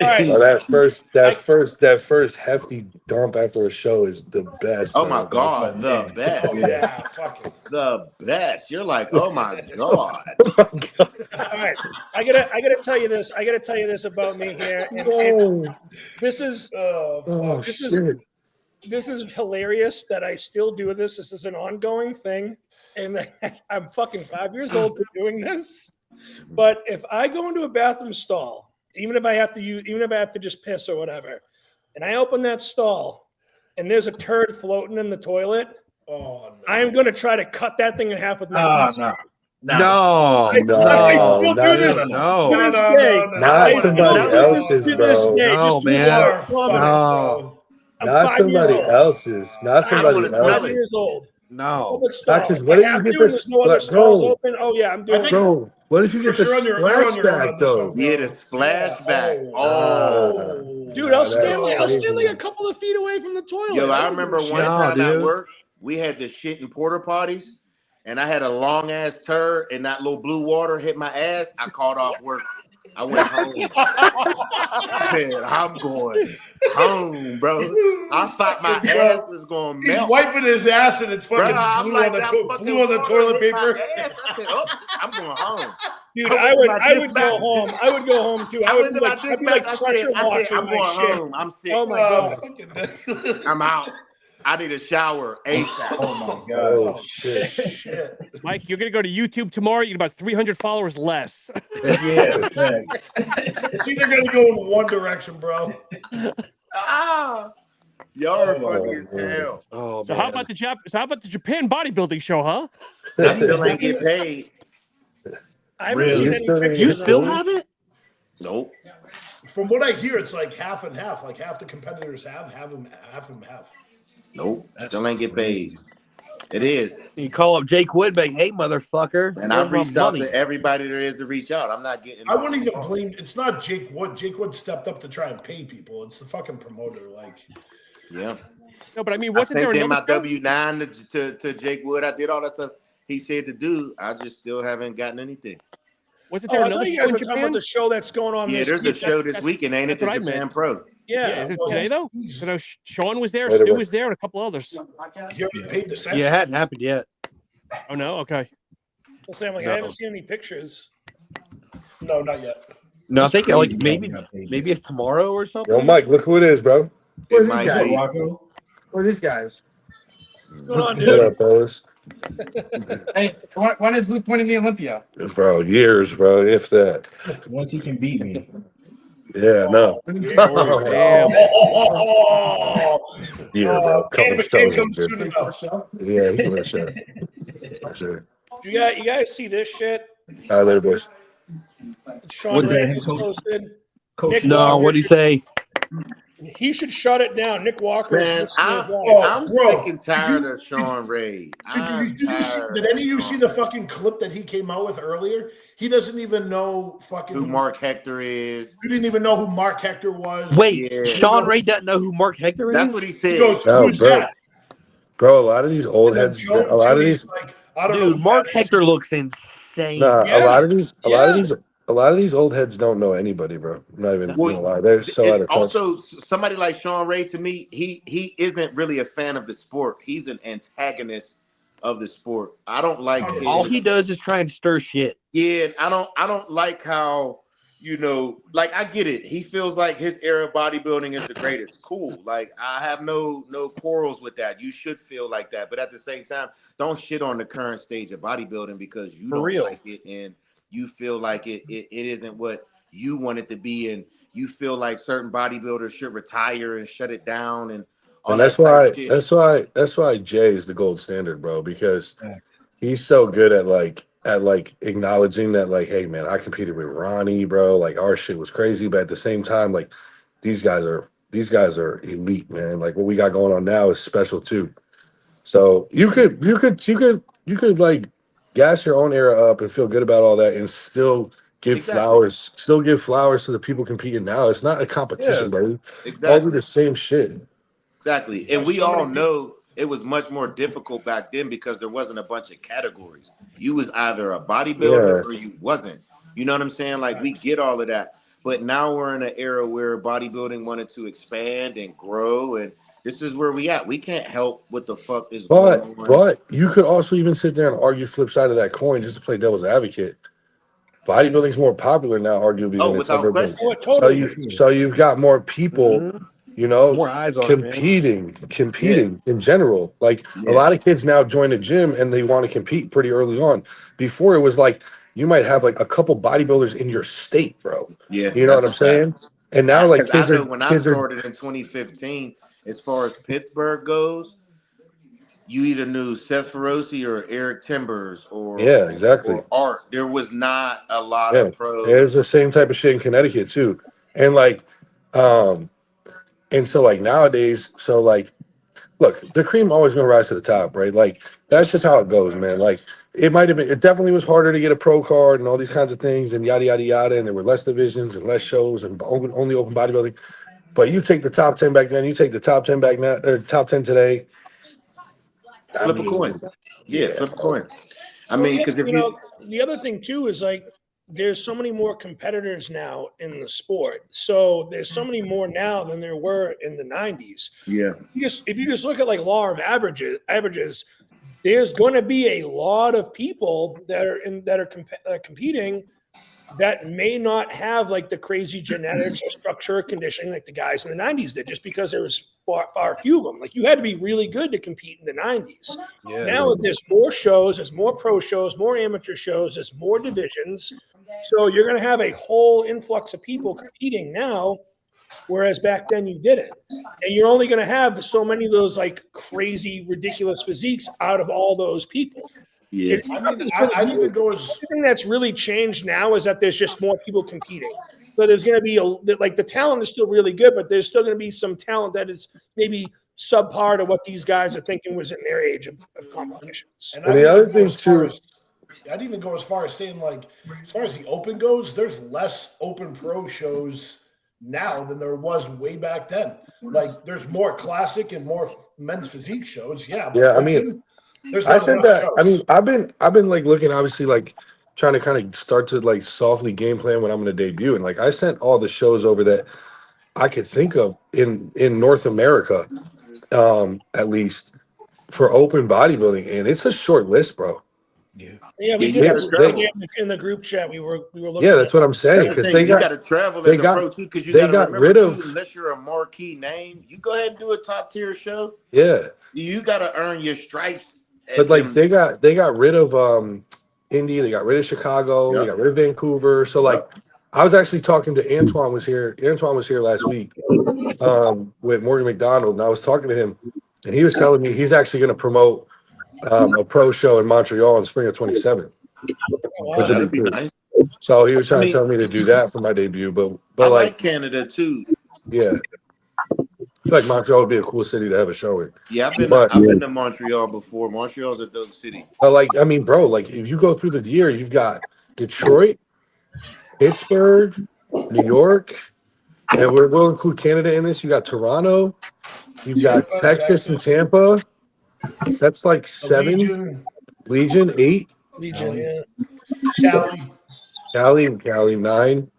All right. Well, that first hefty dump after a show is the best. Oh my God, the best. Oh yeah, fucking the best. You're like, oh my God. All right, I gotta tell you this. I gotta tell you this about me here. And this is hilarious that I still do this. This is an ongoing thing, and I'm fucking 5 years old for doing this. But if I go into a bathroom stall, even if I have to just piss or whatever, and I open that stall, and there's a turd floating in the toilet, I'm going to try to cut that thing in half with my teeth. No. I still do this. No. Not somebody else's, bro. No, man. No. Not somebody else's. Not somebody else's. 5 years old. No. Doctors, what if you get this? no other stalls open? Oh yeah, I'm doing. Bro, what if you get the splashback though? Yeah, the splashback. Oh, dude, I'll stand like a couple of feet away from the toilet. Yo, I remember one time at work, we had the shit in porta potties, and I had a long ass turd, and that little blue water hit my ass. I called off work. I went home. Man, I'm going home, bro. I thought my ass was going to melt. He's wiping his ass and it's fucking blue on the toilet paper. I said, oh, I'm going home. Dude, I would go home. I would go home too. I would be like pressure washing I'm my going shit. home. I'm sick. Oh my God. I'm out. I need a shower ASAP. Oh my God. Oh shit. Mike, you're gonna go to YouTube tomorrow. You get about 300 followers less. Yeah, thanks. It's either gonna go in one direction, bro. Y'all are funny as hell. Oh, So how about the Japan bodybuilding show, huh? I still ain't get paid. I haven't seen any pictures. You still have it? Nope. From what I hear, it's like half and half. Like half the competitors have them, half. Nope. Still ain't get paid. It is. You call up Jake Wood, like, hey, motherfucker. And I've reached out to everybody there is to reach out. I'm not getting. I wouldn't even blame. It's not Jake Wood. Jake Wood stepped up to try and pay people. It's the fucking promoter. Like, yeah. No, but I mean, I wasn't there sent in my another show? W-9 to Jake Wood. I did all that stuff he said to do. I just still haven't gotten anything. Wasn't there another show in About Japan? the show that's going on. Yeah, this there's a week. show this weekend, ain't it? The that's what I Japan meant. Pro. Yeah. Is it today though? So no, Sean was there, Wait a Stu minute. was there, and a couple others. you already paid the censor. Yeah, it hadn't happened yet. Oh no, okay. Well, Sam, like, I haven't seen any pictures. No, not yet. No, I think like crazy. maybe it's tomorrow or something. Yo, Mike, look who it is, bro. It might be. Who are these guys? What's going on, What dude? up, fellas? Hey, when is Luke winning the Olympia? Bro, years, bro, if that. Once he can beat me. Yeah, no. Damn. Yeah, bro. Couple Can't shows, come dude. soon enough. Yeah, he can sure. Sure. You guys see this shit? All right, later, boys. Sean What is that, Ray him just coach? posted. Coach Nick No, Walker what'd he say? He should shut it down. Nick Walker. Man, is life. I'm bro, sick and tired of Sean Ray. Did any of you see the fucking clip that he came out with earlier? He doesn't even know fucking who Mark Hector is? You didn't even know who Mark Hector was. Wait, Yeah. Sean Ray doesn't know who Mark Hector is? That's what he He said. goes, No, who's bro. that? Bro, a lot of these old And then heads, Joe- a lot of Jimmy's these, like, I don't Dude, know. Mark Hector looks insane. nah, Yeah. a lot of these old heads don't know anybody, bro. I'm not even gonna lie. They're so out of touch. Also, somebody like Sean Ray, to me, he isn't really a fan of the sport. He's an antagonist of the sport. I don't like his, All he does is try and stir shit. Yeah, I don't like how, like, I get it. He feels like his era of bodybuilding is the greatest. Cool. Like, I have no quarrels with that. You should feel like that. But at the same time, don't shit on the current stage of bodybuilding because you don't like it and you feel like it isn't what you want it to be, and you feel like certain bodybuilders should retire and shut it down and all And that that's why Jay is the gold standard, bro, because he's so good at acknowledging that, like, hey man, I competed with Ronnie, bro. Like, our shit was crazy, but at the same time, like, these guys are elite, man. Like, what we got going on now is special too. So you could like gas your own era up and feel good about all that and still give flowers to the people competing now. It's not a competition, bro. Exactly. All do the same shit. Exactly. And we all know it was much more difficult back then because there wasn't a bunch of categories. You was either a bodybuilder or you wasn't. You know what I'm saying? Like we get all of that. But now we're in an era where bodybuilding wanted to expand and grow, and this is where we at. We can't help what the fuck is going on. But you could also even sit there and argue flip side of that coin just to play devil's advocate. Bodybuilding's more popular now, arguably, than it's ever been. So you've got more people, you know, more eyes on competing in general. Like a lot of kids now join a gym and they want to compete pretty early on. Before it was like you might have like a couple bodybuilders in your state, bro. Yeah, you know what I'm saying? And now like kids I know when I started in 2015, as far as Pittsburgh goes, you either knew Seth Feroci or Eric Timbers or or Art. There was not a lot of pros. There's the same type of shit in Connecticut too. And like and so like nowadays, so like look, the cream always gonna rise to the top, right? Like that's just how it goes, man. Like it definitely was harder to get a pro card and all these kinds of things and yada yada yada, and there were less divisions and less shows and only open bodybuilding. But you take the top 10 back then, you take the top 10 back now, or top 10 today. Flip a coin. Yeah, flip a coin. I mean, because if the other thing too is like there's so many more competitors now in the sport. So there's so many more now than there were in the 90s. Yeah. If you just look at like law of averages, there's going to be a lot of people that are competing that may not have like the crazy genetics or structure or conditioning like the guys in the 90s did, just because there was far few of them. Like you had to be really good to compete in the 90s. Now there's more shows, there's more pro shows, more amateur shows, there's more divisions. So you're going to have a whole influx of people competing now, whereas back then you didn't. And you're only going to have so many of those like crazy, ridiculous physiques out of all those people. Yeah, I even go as the thing that's really changed now is that there's just more people competing. So there's going to be like the talent is still really good, but there's still going to be some talent that is maybe subpar to what these guys are thinking was in their age of competitions. And the other thing too, I'd even go as far as saying like, as far as the open goes, there's less open pro shows now than there was way back then. Like there's more classic and more men's physique shows. Yeah. I mean. I said that. Shows. I mean, I've been like looking, obviously, like trying to kind of start to like softly game plan when I'm going to debut, and like I sent all the shows over that I could think of in North America, at least for open bodybuilding, and it's a short list, bro. Yeah, we did in the group chat. We were looking. Yeah, that's what I'm saying. Because you got to travel as a pro too. Because you got rid of unless you're a marquee name, you go ahead and do a top tier show. Yeah, you got to earn your stripes. But like they got rid of Indy, they got rid of Chicago, they got rid of Vancouver. So like I was actually talking to Antoine was here last week with Morgan McDonald, and I was talking to him, and he was telling me he's actually going to promote a pro show in Montreal in spring of 27. Which would be cool. Nice. So he was trying to tell me to do that for my debut, but I like Canada too. Yeah. I feel like Montreal would be a cool city to have a show in. Yeah, I've been to Montreal before. Montreal's a dope city. But like, I mean, bro, like if you go through the year, you've got Detroit, Pittsburgh, New York, and we'll include Canada in this. You got Toronto, you've got Texas and Tampa. That's like 7. Legion 8. Legion, yeah. Cali 9.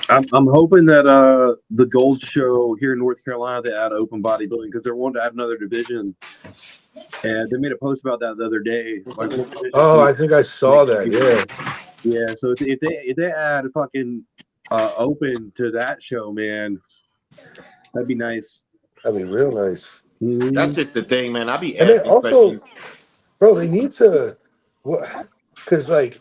I'm hoping that the Gold Show here in North Carolina, they add open bodybuilding because they're wanting to add another division, and they made a post about that the other day. Like, I think I saw that. Yeah. So if they add fucking open to that show, man, that'd be nice. That'd be real nice. Mm-hmm. That's just the thing, man. I be asking also, questions. Bro, they need to, because like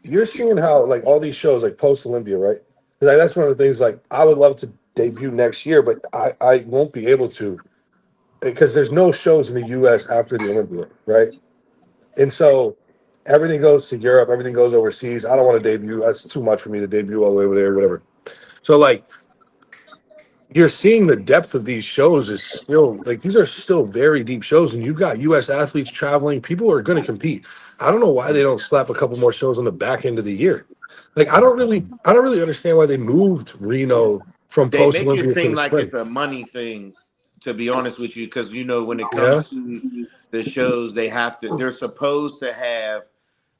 you're seeing how like all these shows like post Olympia, right? Like, that's one of the things, like, I would love to debut next year, but I won't be able to because there's no shows in the U.S. after the Olympia, right? And so everything goes to Europe, everything goes overseas. I don't want to debut. That's too much for me to debut all the way over there, whatever. So, like, you're seeing the depth of these shows is still, like, these are still very deep shows, and you've got U.S. athletes traveling. People are going to compete. I don't know why they don't slap a couple more shows on the back end of the year. Like I don't really understand why they moved Reno from post Olympia. They make it seem like it's a money thing to be honest with you, because when it comes to the shows, they're supposed to have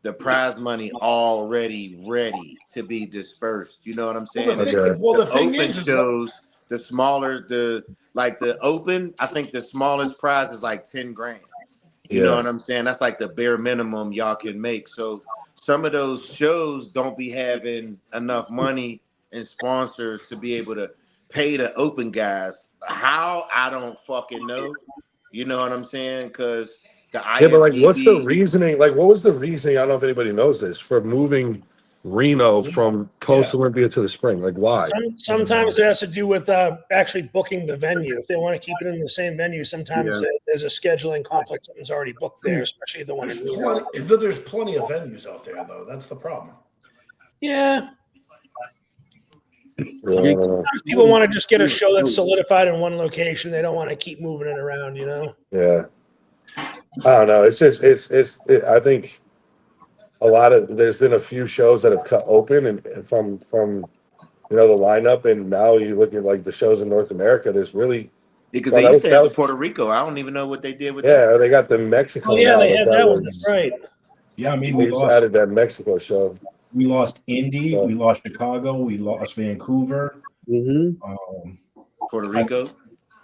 the prize money already ready to be dispersed. You know what I'm saying? The thing open is shows, the smaller the open, I think the smallest prize is like 10 grand. You know what I'm saying? That's like the bare minimum y'all can make. So some of those shows don't be having enough money and sponsors to be able to pay the open guys. How? I don't fucking know. You know what I'm saying? Because the IFBB, but like, what's the reasoning? Like, what was the reasoning? I don't know if anybody knows this, for moving Reno from post Olympia to the spring. Like, why? Sometimes it has to do with actually booking the venue. If they want to keep it in the same venue, sometimes there's a scheduling conflict. Something's already booked there, especially the one in New York. There's plenty of venues out there, though. That's the problem. Yeah. Sometimes people want to just get a show that's solidified in one location. They don't want to keep moving it around, Yeah. I don't know. It's just I think there's been a few shows that have cut open and from the lineup, and now you look at like the shows in North America, there's really because they used to have Puerto Rico. I don't even know what they did with that. Yeah, they got the Mexico. Oh yeah, they had that one, right? Yeah, I mean we just added that Mexico show. We lost Indy, we lost Chicago, we lost Vancouver, Puerto Rico.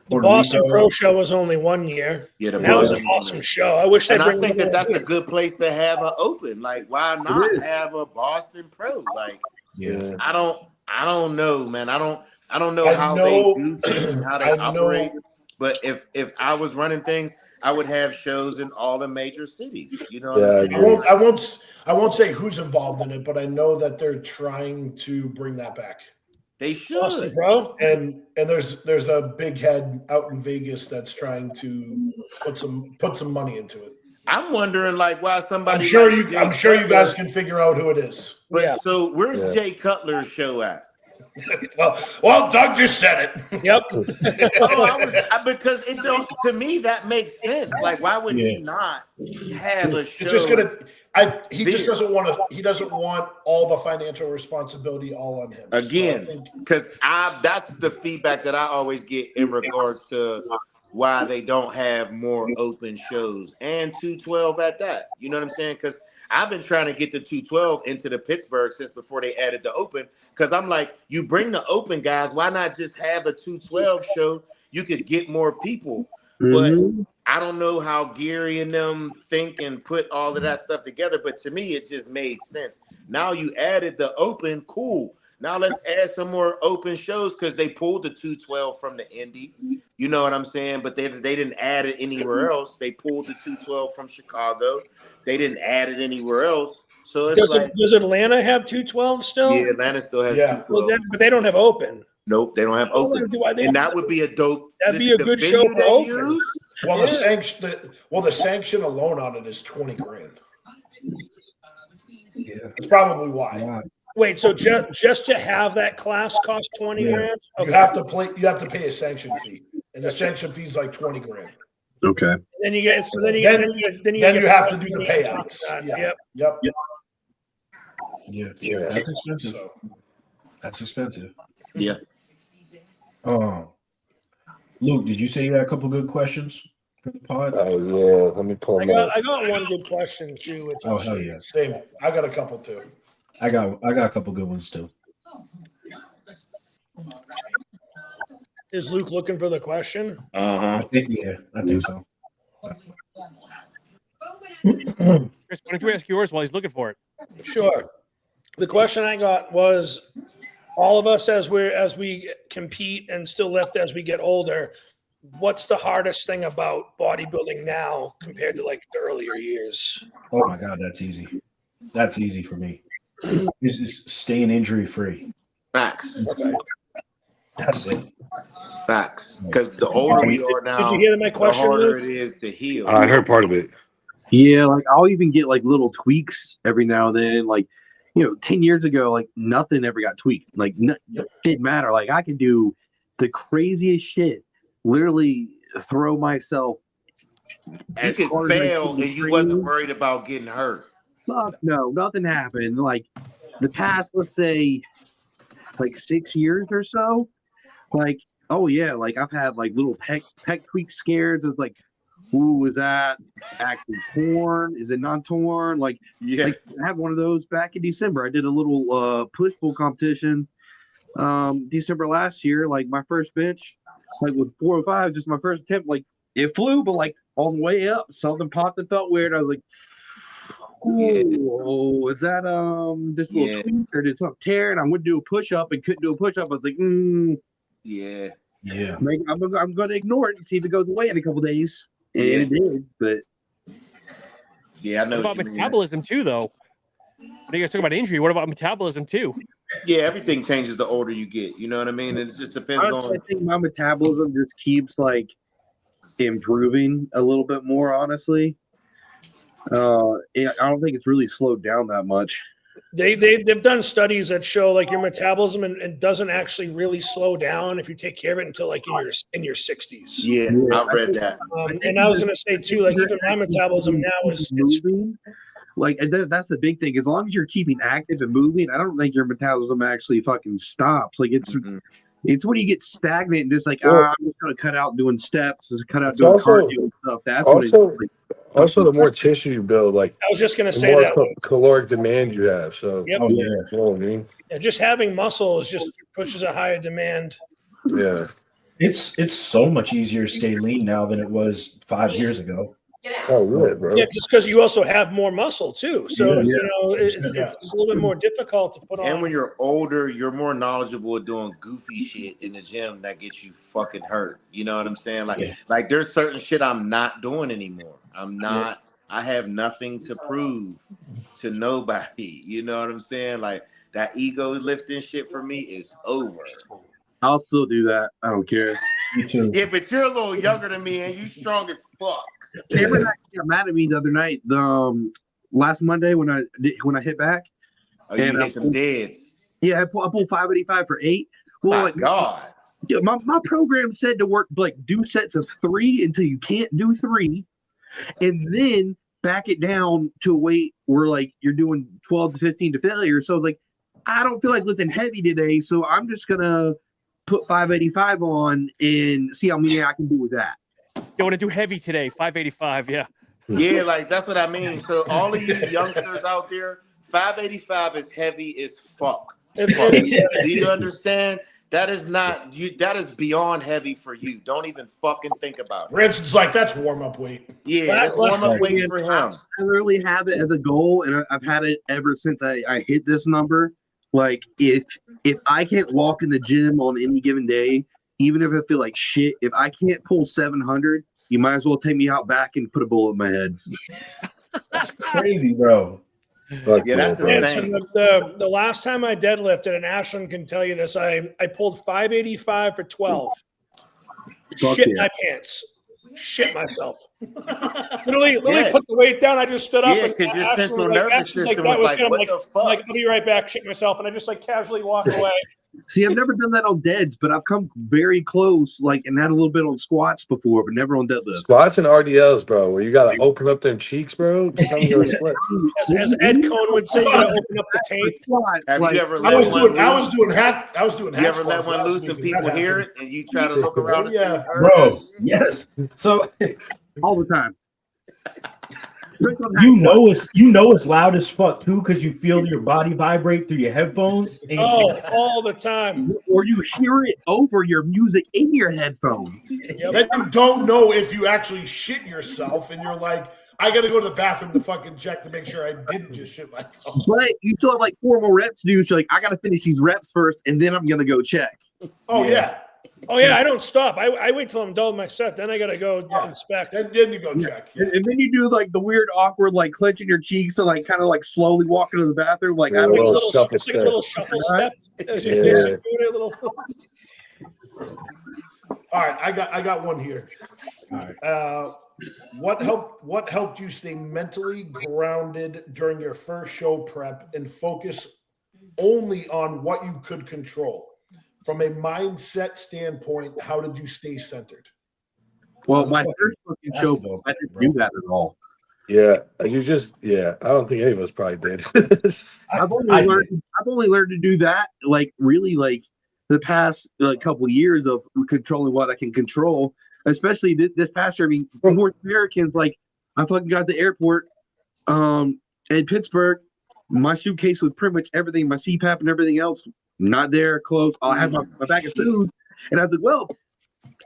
The Boston Pro Show was only 1 year. Yeah, that was an awesome show. I wish they I think that's a good place to have an open. Like, why not have a Boston Pro? Like, I don't know, man. I don't know how they do things and how they operate. But if I was running things, I would have shows in all the major cities. You know what I'm saying? I won't say who's involved in it, but I know that they're trying to bring that back. They should, Austin, bro. And there's a big head out in Vegas that's trying to put some money into it. I'm wondering, like, why somebody. I'm sure you guys can figure out who it is. But so where's Jay Cutler's show at? well, Doug just said it. Yep. Because it don't. To me, that makes sense. Like, why would he not have a show? It's just he just doesn't want to. He doesn't want all the financial responsibility all on him. Again, because that's the feedback that I always get in regards to why they don't have more open shows and 212 at that. You know what I'm saying? Because I've been trying to get the 212 into the Pittsburgh since before they added the open. Because I'm like, you bring the open guys, why not just have a 212 show? You could get more people. But I don't know how Gary and them think and put all of that stuff together. But to me, it just made sense. Now you added the open, cool. Now let's add some more open shows because they pulled the 212 from the Indy. You know what I'm saying? But they didn't add it anywhere else. They pulled the 212 from Chicago. They didn't add it anywhere else. So it's does Atlanta have 212 still? Yeah, Atlanta still has 212. Well, but they don't have open. Nope, they don't have open. And that would be a dope. That'd be a good show to open. Well, the sanction alone on it is 20 grand. Yeah. It's probably why. Yeah. Wait, so just to have that class cost 20 grand? Okay. You have to pay a sanction fee, and the sanction fee is like 20 grand. Okay. Then you get then you have to do the payouts. Yep. Yeah. That's expensive. That's expensive. Yeah. Luke, did you say you had a couple good questions for the pod? Oh yeah, let me pull them up. I got one good question too. Oh hell yeah, same. I got a couple too. I got a couple good ones too. Is Luke looking for the question? I think so. Chris, why don't you ask yours while he's looking for it? Sure. The question I got was, all of us as we compete and still lift as we get older, what's the hardest thing about bodybuilding now compared to like the earlier years? Oh my God, that's easy. That's easy for me. This is staying injury free. Facts. That's it. Facts. Because the older we are now, did you hear my question, the harder Luke? it is to heal. I heard part of it. Yeah, like I'll even get like little tweaks every now and then. Like, 10 years ago, like nothing ever got tweaked. Like it didn't matter. Like I could do the craziest shit. Literally throw myself. You could fail and you wasn't worried about getting hurt. Fuck no, nothing happened. Like the past, let's say, like 6 years or so. Like Oh yeah, like I've had like little pec tweak scares of like, ooh, is that actually torn? Is it not torn? Like I had one of those back in December. I did a little push pull competition December last year. Like my first bench, like with 405, just my first attempt, like it flew, but like on the way up, something popped and felt weird. I was like, oh, is that this little tweak or did something tear? And I went to do a push up and couldn't do a push up. I was like, yeah. I'm going to ignore it and see if it goes away in a couple days. And it did, but I know. What about metabolism too, though? You guys talk about injury. What about metabolism too? Yeah, everything changes the older you get. You know what I mean? And it just depends on. I think my metabolism just keeps like improving a little bit more. Honestly, I don't think it's really slowed down that much. They've done studies that show like your metabolism and doesn't actually really slow down if you take care of it until like in your 60s. Yeah, I've read that. And I was going to say too, like even my metabolism now is moving. Like that's the big thing. As long as you're keeping active and moving, I don't think your metabolism actually fucking stops. Like it's when you get stagnant and just like I'm just gonna cut out doing steps, cut out doing cardio and stuff. That's also the more tissue you build, like I was just gonna the say more that caloric demand you have. So you know what I mean? Yeah, just having muscle is just pushes a higher demand. Yeah. It's so much easier to stay lean now than it was 5 years ago. Oh, really, bro? Yeah, just because you also have more muscle too. So you know it's a little bit more difficult to put on. And when you're older, you're more knowledgeable at doing goofy shit in the gym that gets you fucking hurt. You know what I'm saying? Like there's certain shit I'm not doing anymore. I'm not. I have nothing to prove to nobody. You know what I'm saying? Like that ego lifting shit for me is over. I'll still do that. I don't care. You too. Yeah, but you're a little younger than me and you strong as fuck. Cameron actually got mad at me the other night. The last Monday when I hit back. Oh, you hit them deads. Yeah, I pulled 585 for 8. Well, my God. Yeah, my program said to work like do sets of 3 until you can't do 3, and then back it down to a weight where like you're doing 12 to 15 to failure. So like I don't feel like lifting heavy today, so I'm just gonna put 585 on and see how many I can do with that. You want to do heavy today? 585, yeah. Yeah, like that's what I mean. So all of you youngsters out there, 585 is heavy as fuck. Do you understand? That is not you. That is beyond heavy for you. Don't even fucking think about it. Ransom's like that's warm up weight. Yeah, that's warm up weight for him. I literally have it as a goal, and I've had it ever since I hit this number. Like if I can't walk in the gym on any given day, even if I feel like shit, if I can't pull 700, you might as well take me out back and put a bullet in my head. That's crazy, bro. Yeah, that's the thing. The last time I deadlifted, and Ashland can tell you this, I pulled 585 for 12. My pants. Shit myself. literally put the weight down. I just stood up. Yeah, because your central nervous system was like, what the fuck? Like, I'll be right back. Shit myself. And I just like casually walk away. See, I've never done that on deads, but I've come very close, like, and had a little bit on squats before, but never on deadlift. Squats and RDLs, bro, where you gotta open up them cheeks, bro. As Ed Cohn would say, you gotta open up the tape. Have you ever I was doing hat. You ever let one loose and people hear it, and you try to look around? Yeah, bro. Yes. So all the time. You know it's loud as fuck too, because you feel your body vibrate through your headphones. All the time. Or you hear it over your music in your headphones. Then you don't know if you actually shit yourself, and you're like, I gotta go to the bathroom to fucking check to make sure I didn't just shit myself. But you still have like 4 more reps to do. So like, I gotta finish these reps first, and then I'm gonna go check. Oh yeah. Oh yeah, I don't stop. I wait till I'm done with my set, then I gotta go inspect. Then you go check. And then you do like the weird, awkward, like clenching your cheeks and like kind of like slowly walking to the bathroom, like a little shuffle step. A little shuffle step. Yeah. All right, I got one here. All right. What helped you stay mentally grounded during your first show prep and focus only on what you could control? From a mindset standpoint, how did you stay centered? Well, my first fucking show, I didn't do that at all. Yeah, I don't think any of us probably did. I've only learned to do that, like really, like the past couple years of controlling what I can control, especially this past year. I mean, North Americans, like, I fucking got to the airport in Pittsburgh. My suitcase with pretty much everything, my CPAP and everything else, not there, closed. I have my bag of food. And I was like, well,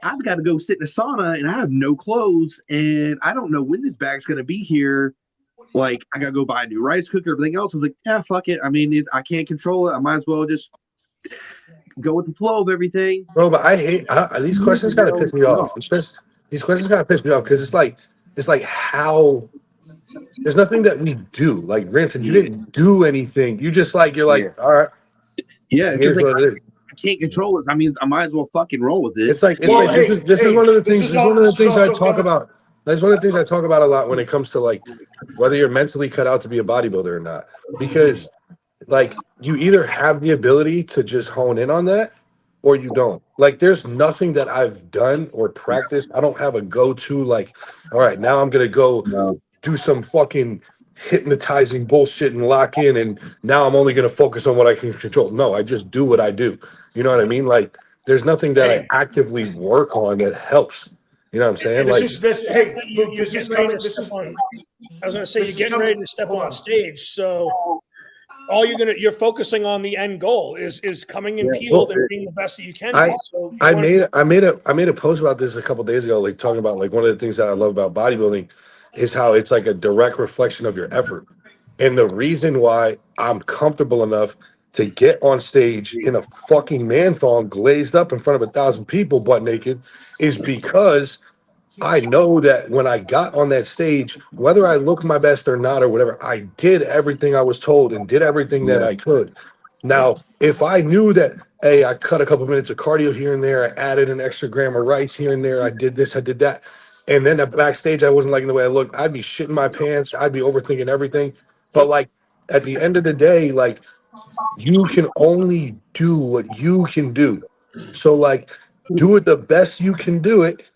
I've got to go sit in a sauna and I have no clothes. And I don't know when this bag's going to be here. Like, I got to go buy a new rice cooker, everything else. I was like, yeah, fuck it. I mean, I can't control it. I might as well just go with the flow of everything. Bro, but I hate these questions kind of piss me off. These questions kind of piss me off because it's like how there's nothing that we do. Like Vincent, you didn't do anything. You just like all right. Yeah, it's just like I can't control it. I mean, I might as well fucking roll with it. It's like this is one of the things. This is one of the things I talk about. That's one of the things I talk about a lot when it comes to like whether you're mentally cut out to be a bodybuilder or not. Because like you either have the ability to just hone in on that or you don't. Like there's nothing that I've done or practiced. I don't have a go-to like, all right, now I'm gonna go do some fucking hypnotizing bullshit and lock in, and now I'm only gonna focus on what I can control. No, I just do what I do. You know what I mean? Like there's nothing that I actively work on that helps. You know what I'm saying? Luke, I was gonna say you're getting ready to step on stage, so all you're focusing on the end goal is coming in peeled and being the best that you can. I made a post about this a couple days ago, like talking about like one of the things that I love about bodybuilding is how it's like a direct reflection of your effort. And the reason why I'm comfortable enough to get on stage in a fucking man thong glazed up in front of 1,000 people butt naked is because I know that when I got on that stage, whether I look my best or not or whatever, I did everything I was told and did everything that I could. Now, if I knew that, hey, I cut a couple minutes of cardio here and there, I added an extra gram of rice here and there, I did this, I did that, and then at backstage I wasn't liking the way I looked, I'd be shitting my pants, I'd be overthinking everything. But like at the end of the day, like you can only do what you can do. So like do it the best you can do it.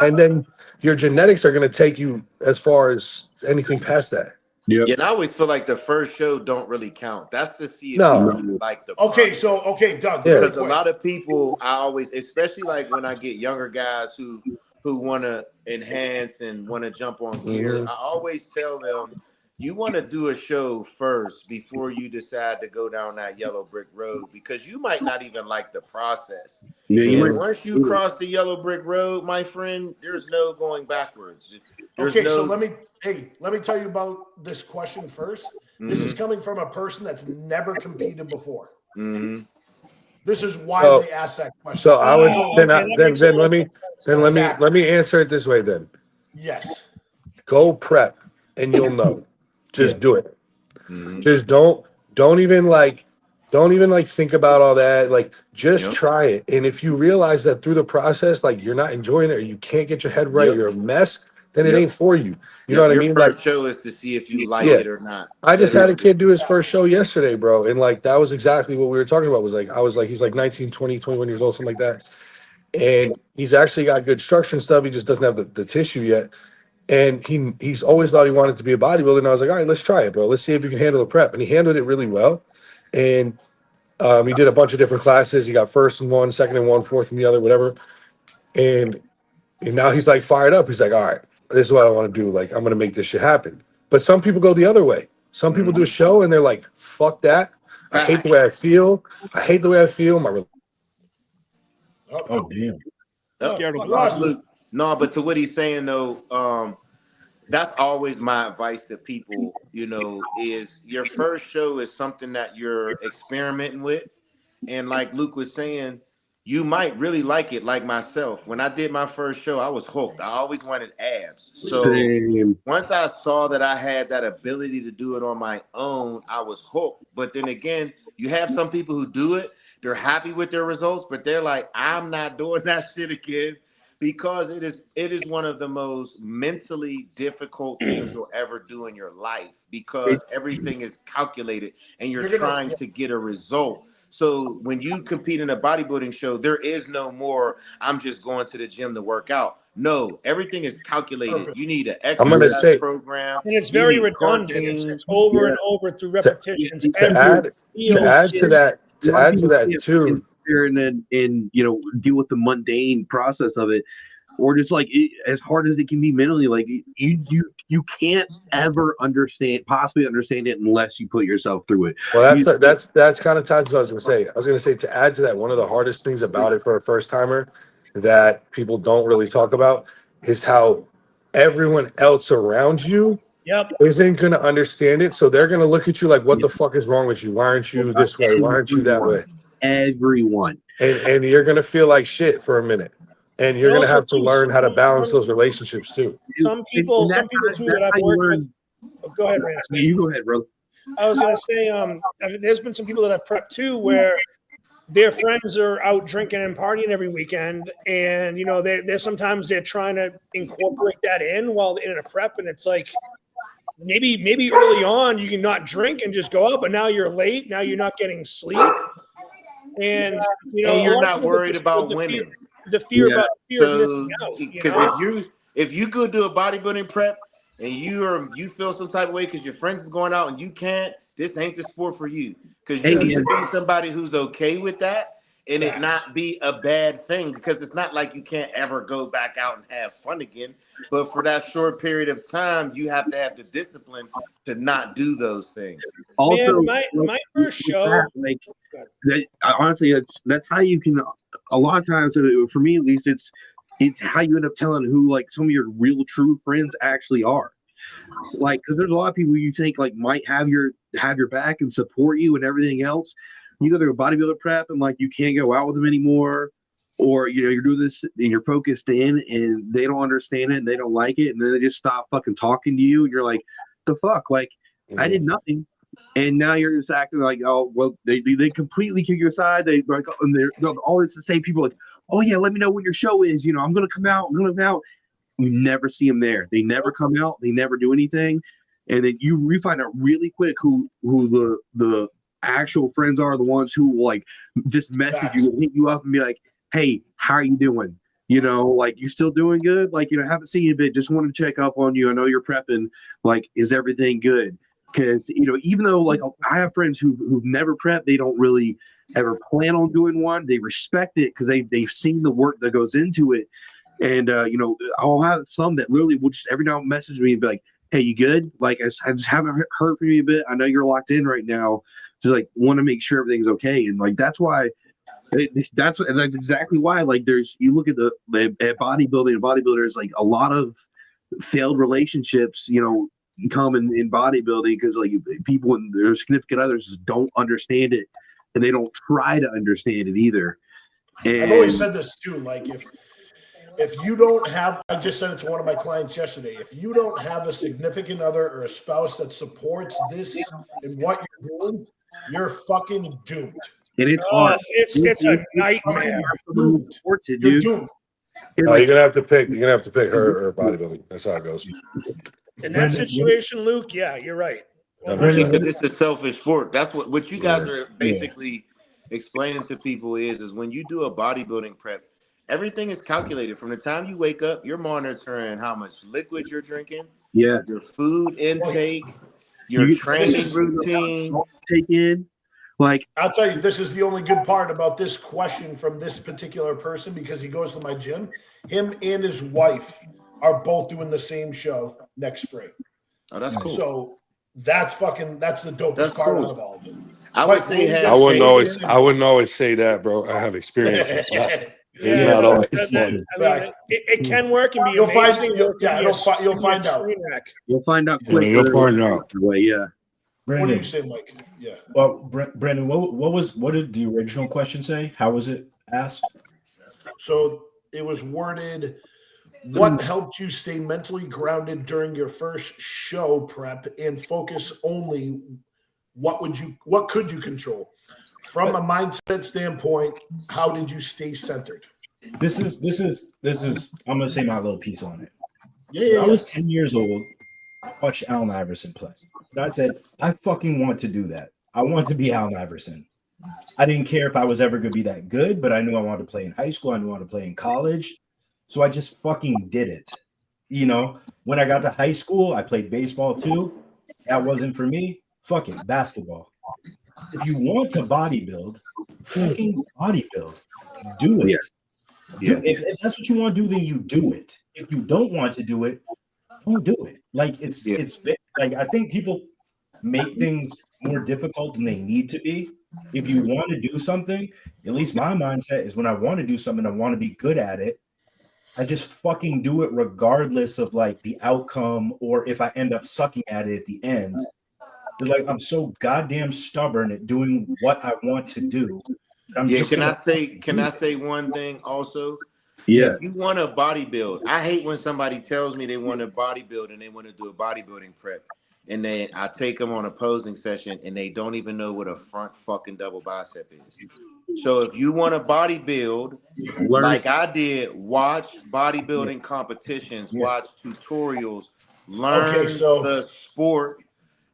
And then your genetics are going to take you as far as anything past that. Yeah, and I always feel like the first show don't really count. That's to see if you like the process. Doug. Because a lot of people, I always, especially like when I get younger guys who want to enhance and want to jump on gear, I always tell them, you want to do a show first before you decide to go down that yellow brick road, because you might not even like the process. And once you cross the yellow brick road, my friend, there's no going backwards. So let me tell you about this question first. This is coming from a person that's never competed before. This is why they asked that question. So I would let me answer it this way then. Yes. Go prep and you'll know. Just do it. Just don't even think about all that. Like just try it. And if you realize that through the process, like you're not enjoying it or you can't get your head right, you're a mess, then it ain't for you. You know what I mean? Your first show is to see if you like it or not. I just had a kid do his first show yesterday, bro. And like that was exactly what we were talking about. He's like 19, 20, 21 years old, something like that. And he's actually got good structure and stuff. He just doesn't have the tissue yet. And he's always thought he wanted to be a bodybuilder. And I was like, all right, let's try it, bro. Let's see if you can handle the prep. And he handled it really well. And he did a bunch of different classes. He got first in one, second in one, fourth in the other, whatever. And now he's like fired up. He's like, all right, this is what I want to do. Like, I'm going to make this shit happen. But some people go the other way. Some people do a show and they're like, fuck that. I hate the way I feel. Damn. No, but to what he's saying though, that's always my advice to people, is your first show is something that you're experimenting with. And like Luke was saying, you might really like it, like myself. When I did my first show, I was hooked. I always wanted abs. So once I saw that I had that ability to do it on my own, I was hooked. But then again, you have some people who do it, they're happy with their results, but they're like, I'm not doing that shit again. Because it is one of the most mentally difficult things you'll ever do in your life, because everything is calculated and you're trying to get a result. So when you compete in a bodybuilding show, there is no more, I'm just going to the gym to work out. No, everything is calculated. You need an exercise program. And it's very redundant. It's over and over through repetitions. To add to that too, there and deal with the mundane process of it, or just like as hard as it can be mentally, like you can't ever possibly understand it unless you put yourself through it. Well, that's kind of ties to what I was going to say. I was going to say, to add to that, one of the hardest things about it for a first timer that people don't really talk about is how everyone else around you isn't going to understand it. So they're going to look at you like, what the fuck is wrong with you? Why aren't you this way? Why aren't you that way? Everyone. And you're going to feel like shit for a minute. And you're going to have to learn how to balance those relationships too. Some people too that I've worked with. Oh, go ahead, Rance. You go ahead, bro. I was going to say, there's been some people that I've prepped too where their friends are out drinking and partying every weekend, and they're sometimes trying to incorporate that in while they're in a prep, and it's like maybe early on you can not drink and just go out, but now you're late, now you're not getting sleep, and you're not worried about winning. The fear about so, missing out. Because if you go do a bodybuilding prep and you feel some type of way because your friends is going out and you can't, this ain't the sport for you. Because you need to be somebody who's okay with that and it not be a bad thing. Because it's not like you can't ever go back out and have fun again. But for that short period of time, you have to have the discipline to not do those things. Also, my first show, honestly, that's how you can. A lot of times, for me at least, it's how you end up telling who like some of your real true friends actually are. Like, because there's a lot of people you think like might have your back and support you and everything else. You go to a bodybuilder prep and like you can't go out with them anymore, or you're doing this and you're focused in and they don't understand it and they don't like it, and then they just stop fucking talking to you and you're like, the fuck, like I did nothing. And now you're just acting like, oh, well, they completely kick you aside. They like, and they're always the same people like, oh yeah, let me know when your show is. I'm gonna come out. We never see them there. They never come out. They never do anything. And then you find out really quick who the actual friends are, the ones who will like just message you and hit you up and be like, hey, how are you doing? Like, you still doing good? Like, haven't seen you a bit. Just want to check up on you. I know you're prepping. Like, is everything good? Because even though like I have friends who've never prepped, they don't really ever plan on doing one. They respect it because they've seen the work that goes into it. And I'll have some that literally will just every now and message me and be like, hey, you good? Like, I just haven't heard from you a bit. I know you're locked in right now. Just like want to make sure everything's okay. And like that's why that's exactly why like you look at at bodybuilding and bodybuilders, like a lot of failed relationships come in bodybuilding because like people and their significant others just don't understand it, and they don't try to understand it either. And I've always said this too, like if you don't have, I just said it to one of my clients yesterday, if you don't have a significant other or a spouse that supports this and what you're doing, you're fucking doomed. And it's hard. It's a nightmare. Supports it, dude. You're doomed. You're gonna have to pick her or bodybuilding. That's how it goes. In that situation, Luke, yeah, you're right. Because it's a selfish sport. That's what you guys are basically explaining to people is when you do a bodybuilding prep, everything is calculated from the time you wake up. You're monitoring how much liquid you're drinking, your food intake, your training routine. Take in. Like, I'll tell you, this is the only good part about this question from this particular person, because he goes to my gym. Him and his wife are both doing the same show next spring. Oh, that's cool. So that's the dopest part of all of it. I wouldn't always say that, bro. I have experience. It's not always fun. It can work and be you'll amazing. you'll find out. You'll find out quick. You'll find out. Yeah. Brandon, what do you say, Mike? Yeah. Well, Brandon, what did the original question say? How was it asked? So it was worded, what helped you stay mentally grounded during your first show prep and focus only what could you control? From a mindset standpoint, how did you stay centered? This is I'm gonna say my little piece on it. Yeah. I was 10 years old. I watched Allen Iverson play. And I said, I fucking want to do that. I want to be Allen Iverson. I didn't care if I was ever going to be that good, but I knew I wanted to play in high school. I knew I wanted to play in college. So I just fucking did it. When I got to high school, I played baseball too. That wasn't for me. Fucking basketball. if you want to bodybuild, fucking bodybuild. Do it. If that's what you want to do, then you do it. If you don't want to do it, don't do it. Like it's like I think people make things more difficult than they need to be. If you want to do something, at least my mindset is when I want to do something, I want to be good at it. I just fucking do it regardless of like the outcome or if I end up sucking at it at the end. Like I'm so goddamn stubborn at doing what I want to do. Can I say one thing also? Yeah. If you want to bodybuild, I hate when somebody tells me they want to bodybuild and they want to do a bodybuilding prep, and then I take them on a posing session and they don't even know what a front fucking double bicep is. So if you want to bodybuild, like I did, watch bodybuilding competitions, watch tutorials, learn the sport,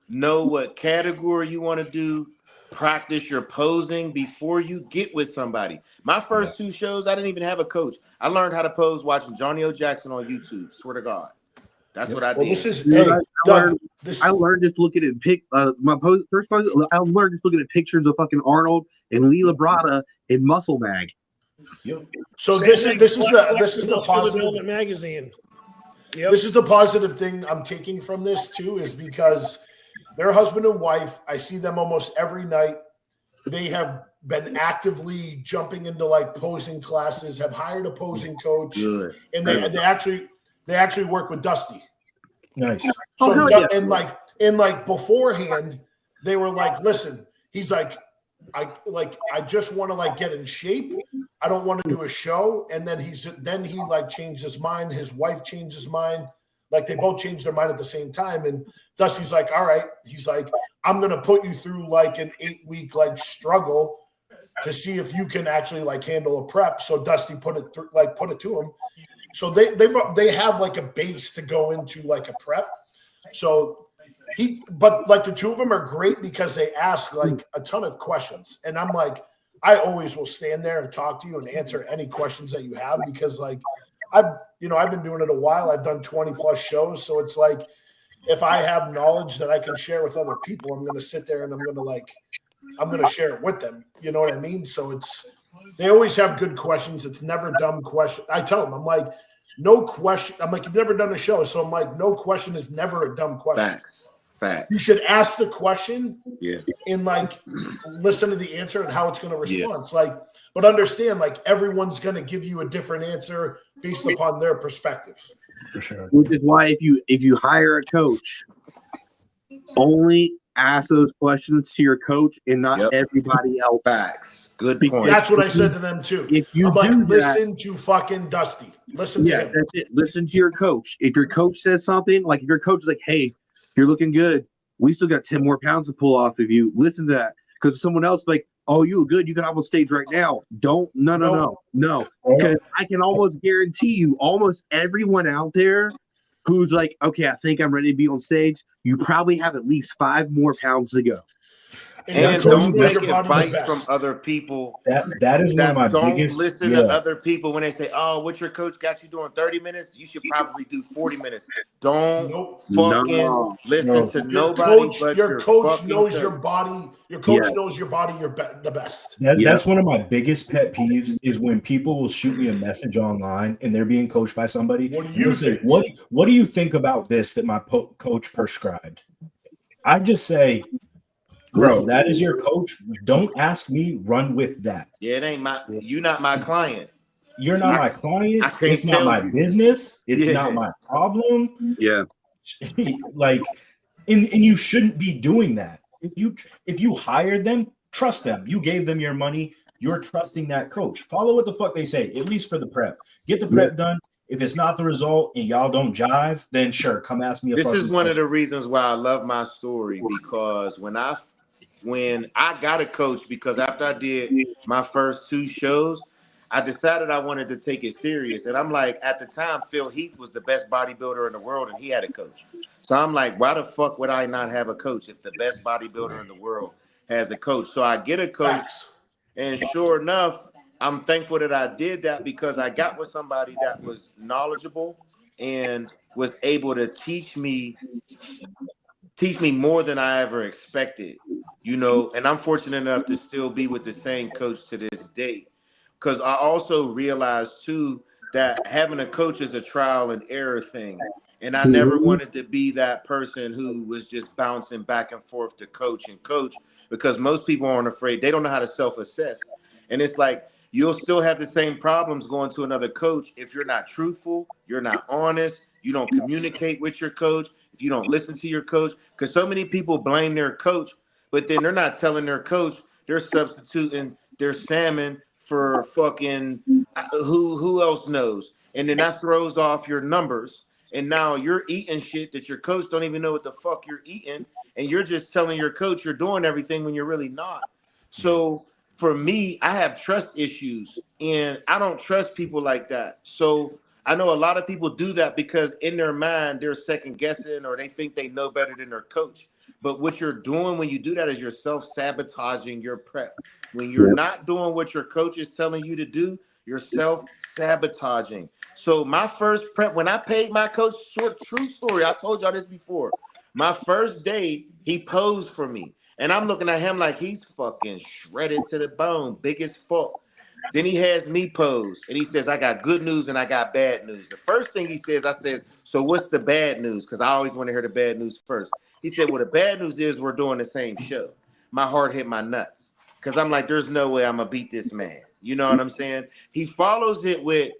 know what category you want to do, practice your posing before you get with somebody. My first 2 shows, I didn't even have a coach. I learned how to pose watching Johnny O. Jackson on YouTube. Swear to God. That's what I did. This is I learned just looking at first pose. I learned just looking at pictures of fucking Arnold and Lee Labrada in Muscle Mag. So this is the positive magazine. This is the positive thing I'm taking from this too, is because they're husband and wife. I see them almost every night. They have been actively jumping into like posing classes, have hired a posing coach, and they actually work with Dusty. Nice. So and like beforehand, they were like, listen, he's like, I just want to like get in shape. I don't want to do a show. And then he like changed his mind. His wife changed his mind. Like they both changed their mind at the same time. And Dusty's like, all right. He's like, I'm going to put you through like an 8-week like struggle to see if you can actually like handle a prep. So Dusty put it to him. So they have like a base to go into like a prep. So but like the 2 of them are great because they ask like a ton of questions. And I'm like, I always will stand there and talk to you and answer any questions that you have, because like I've been doing it a while. I've done 20 plus shows. So it's like, if I have knowledge that I can share with other people, I'm going to sit there and I'm going to share it with them. You know what I mean? So they always have good questions. It's never dumb question. I tell them, I'm like, no question. I'm like, you've never done a show. So I'm like, no question is never a dumb question. Facts. You should ask the question and like listen to the answer and how it's going to respond. Like, but understand, like everyone's going to give you a different answer based upon their perspective. For sure. Which is why if you hire a coach, only ask those questions to your coach and not everybody else. Facts. Good point. That's what I said to them too. If you listen to fucking Dusty. Listen to him. That's it. Listen to your coach. If your coach says something, like if your coach is like, hey, you're looking good, we still got 10 more pounds to pull off of you. Listen to that. Because someone else like, oh, you good, you can hop on stage right now. No. Because I can almost guarantee you, almost everyone out there who's like, okay, I think I'm ready to be on stage, you probably have at least 5 more pounds to go. And don't take advice from other people. That is one of my biggest. Don't listen to other people when they say, "Oh, what your coach got you doing 30 minutes? You should probably do 40 minutes." Don't fucking listen to nobody. Your coach knows your body. Your coach knows your body. The best. That's one of my biggest pet peeves is when people will shoot me a message online and they're being coached by somebody. What do you think? What do you think about this that my coach prescribed? I just say, bro, that is your coach. Don't ask me. Run with that. Yeah, it ain't you're not my client. You're not my client. It's not my business. It's not my problem. Yeah. Like, and you shouldn't be doing that. If you hired them, trust them. You gave them your money. You're trusting that coach. Follow what the fuck they say, at least for the prep. Get the prep done. If it's not the result and y'all don't jive, then sure, come ask me. This is one of the reasons why I love my story, because when I got a coach, because after I did my first 2 shows, I decided I wanted to take it serious. And I'm like, at the time, Phil Heath was the best bodybuilder in the world and he had a coach. So I'm like, why the fuck would I not have a coach if the best bodybuilder in the world has a coach? So I get a coach, and sure enough, I'm thankful that I did that, because I got with somebody that was knowledgeable and was able to teach me more than I ever expected. you know, and I'm fortunate enough to still be with the same coach to this day. Because I also realized too that having a coach is a trial and error thing. And I never wanted to be that person who was just bouncing back and forth to coach and coach, because most people aren't afraid. They don't know how to self-assess. And it's like, you'll still have the same problems going to another coach if you're not truthful, you're not honest, you don't communicate with your coach, if you don't listen to your coach. Because so many people blame their coach, but then they're not telling their coach they're substituting their salmon for fucking who else knows. And then that throws off your numbers. And now you're eating shit that your coach don't even know what the fuck you're eating. And you're just telling your coach you're doing everything when you're really not. So for me, I have trust issues and I don't trust people like that. So I know a lot of people do that because in their mind, they're second guessing or they think they know better than their coach. But what you're doing when you do that is you're self-sabotaging your prep. When you're not doing what your coach is telling you to do, you're self-sabotaging. So my first prep, when I paid my coach, true story, I told y'all this before. My first day, he posed for me. And I'm looking at him like he's fucking shredded to the bone, big as fuck. Then he has me pose and he says, I got good news and I got bad news. The first thing he says, I says, so what's the bad news? Because I always want to hear the bad news first. He said, well, the bad news is we're doing the same show. My heart hit my nuts. Because I'm like, there's no way I'm going to beat this man. You know what I'm saying? He follows it with,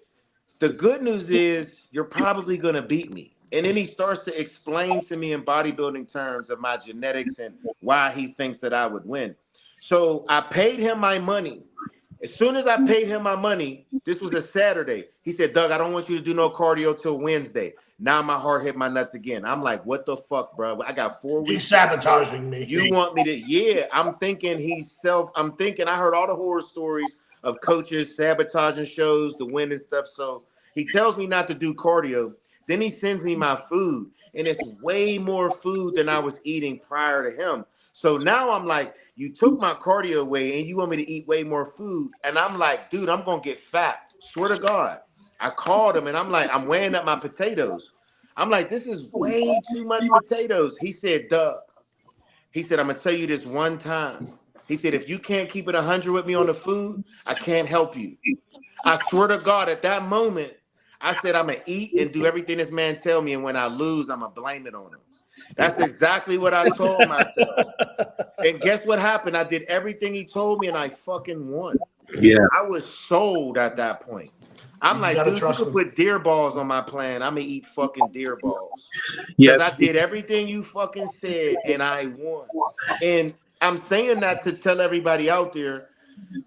the good news is you're probably going to beat me. And then he starts to explain to me in bodybuilding terms of my genetics and why he thinks that I would win. So I paid him my money. As soon as I paid him my money, this was a Saturday. He said, Doug, I don't want you to do no cardio till Wednesday. Now my heart hit my nuts again. I'm like, what the fuck, bro? I got 4 weeks. He's sabotaging me. You want me to? Yeah, I'm thinking I heard all the horror stories of coaches sabotaging shows to win and stuff. So he tells me not to do cardio. Then he sends me my food, and it's way more food than I was eating prior to him. So now I'm like, you took my cardio away, and you want me to eat way more food. And I'm like, dude, I'm going to get fat. Swear to God. I called him, and I'm like, I'm weighing up my potatoes. I'm like, this is way too much potatoes. He said, Doug. He said, I'm going to tell you this one time. He said, if you can't keep it 100 with me on the food, I can't help you. I swear to God, at that moment, I said, I'm going to eat and do everything this man tell me. And when I lose, I'm going to blame it on him. That's exactly what I told myself. And guess what happened? I did everything he told me and I fucking won. Yeah. I was sold at that point. I'm like, dude, you could put deer balls on my plan. I'm going to eat fucking deer balls. Because I did everything you fucking said and I won. And I'm saying that to tell everybody out there,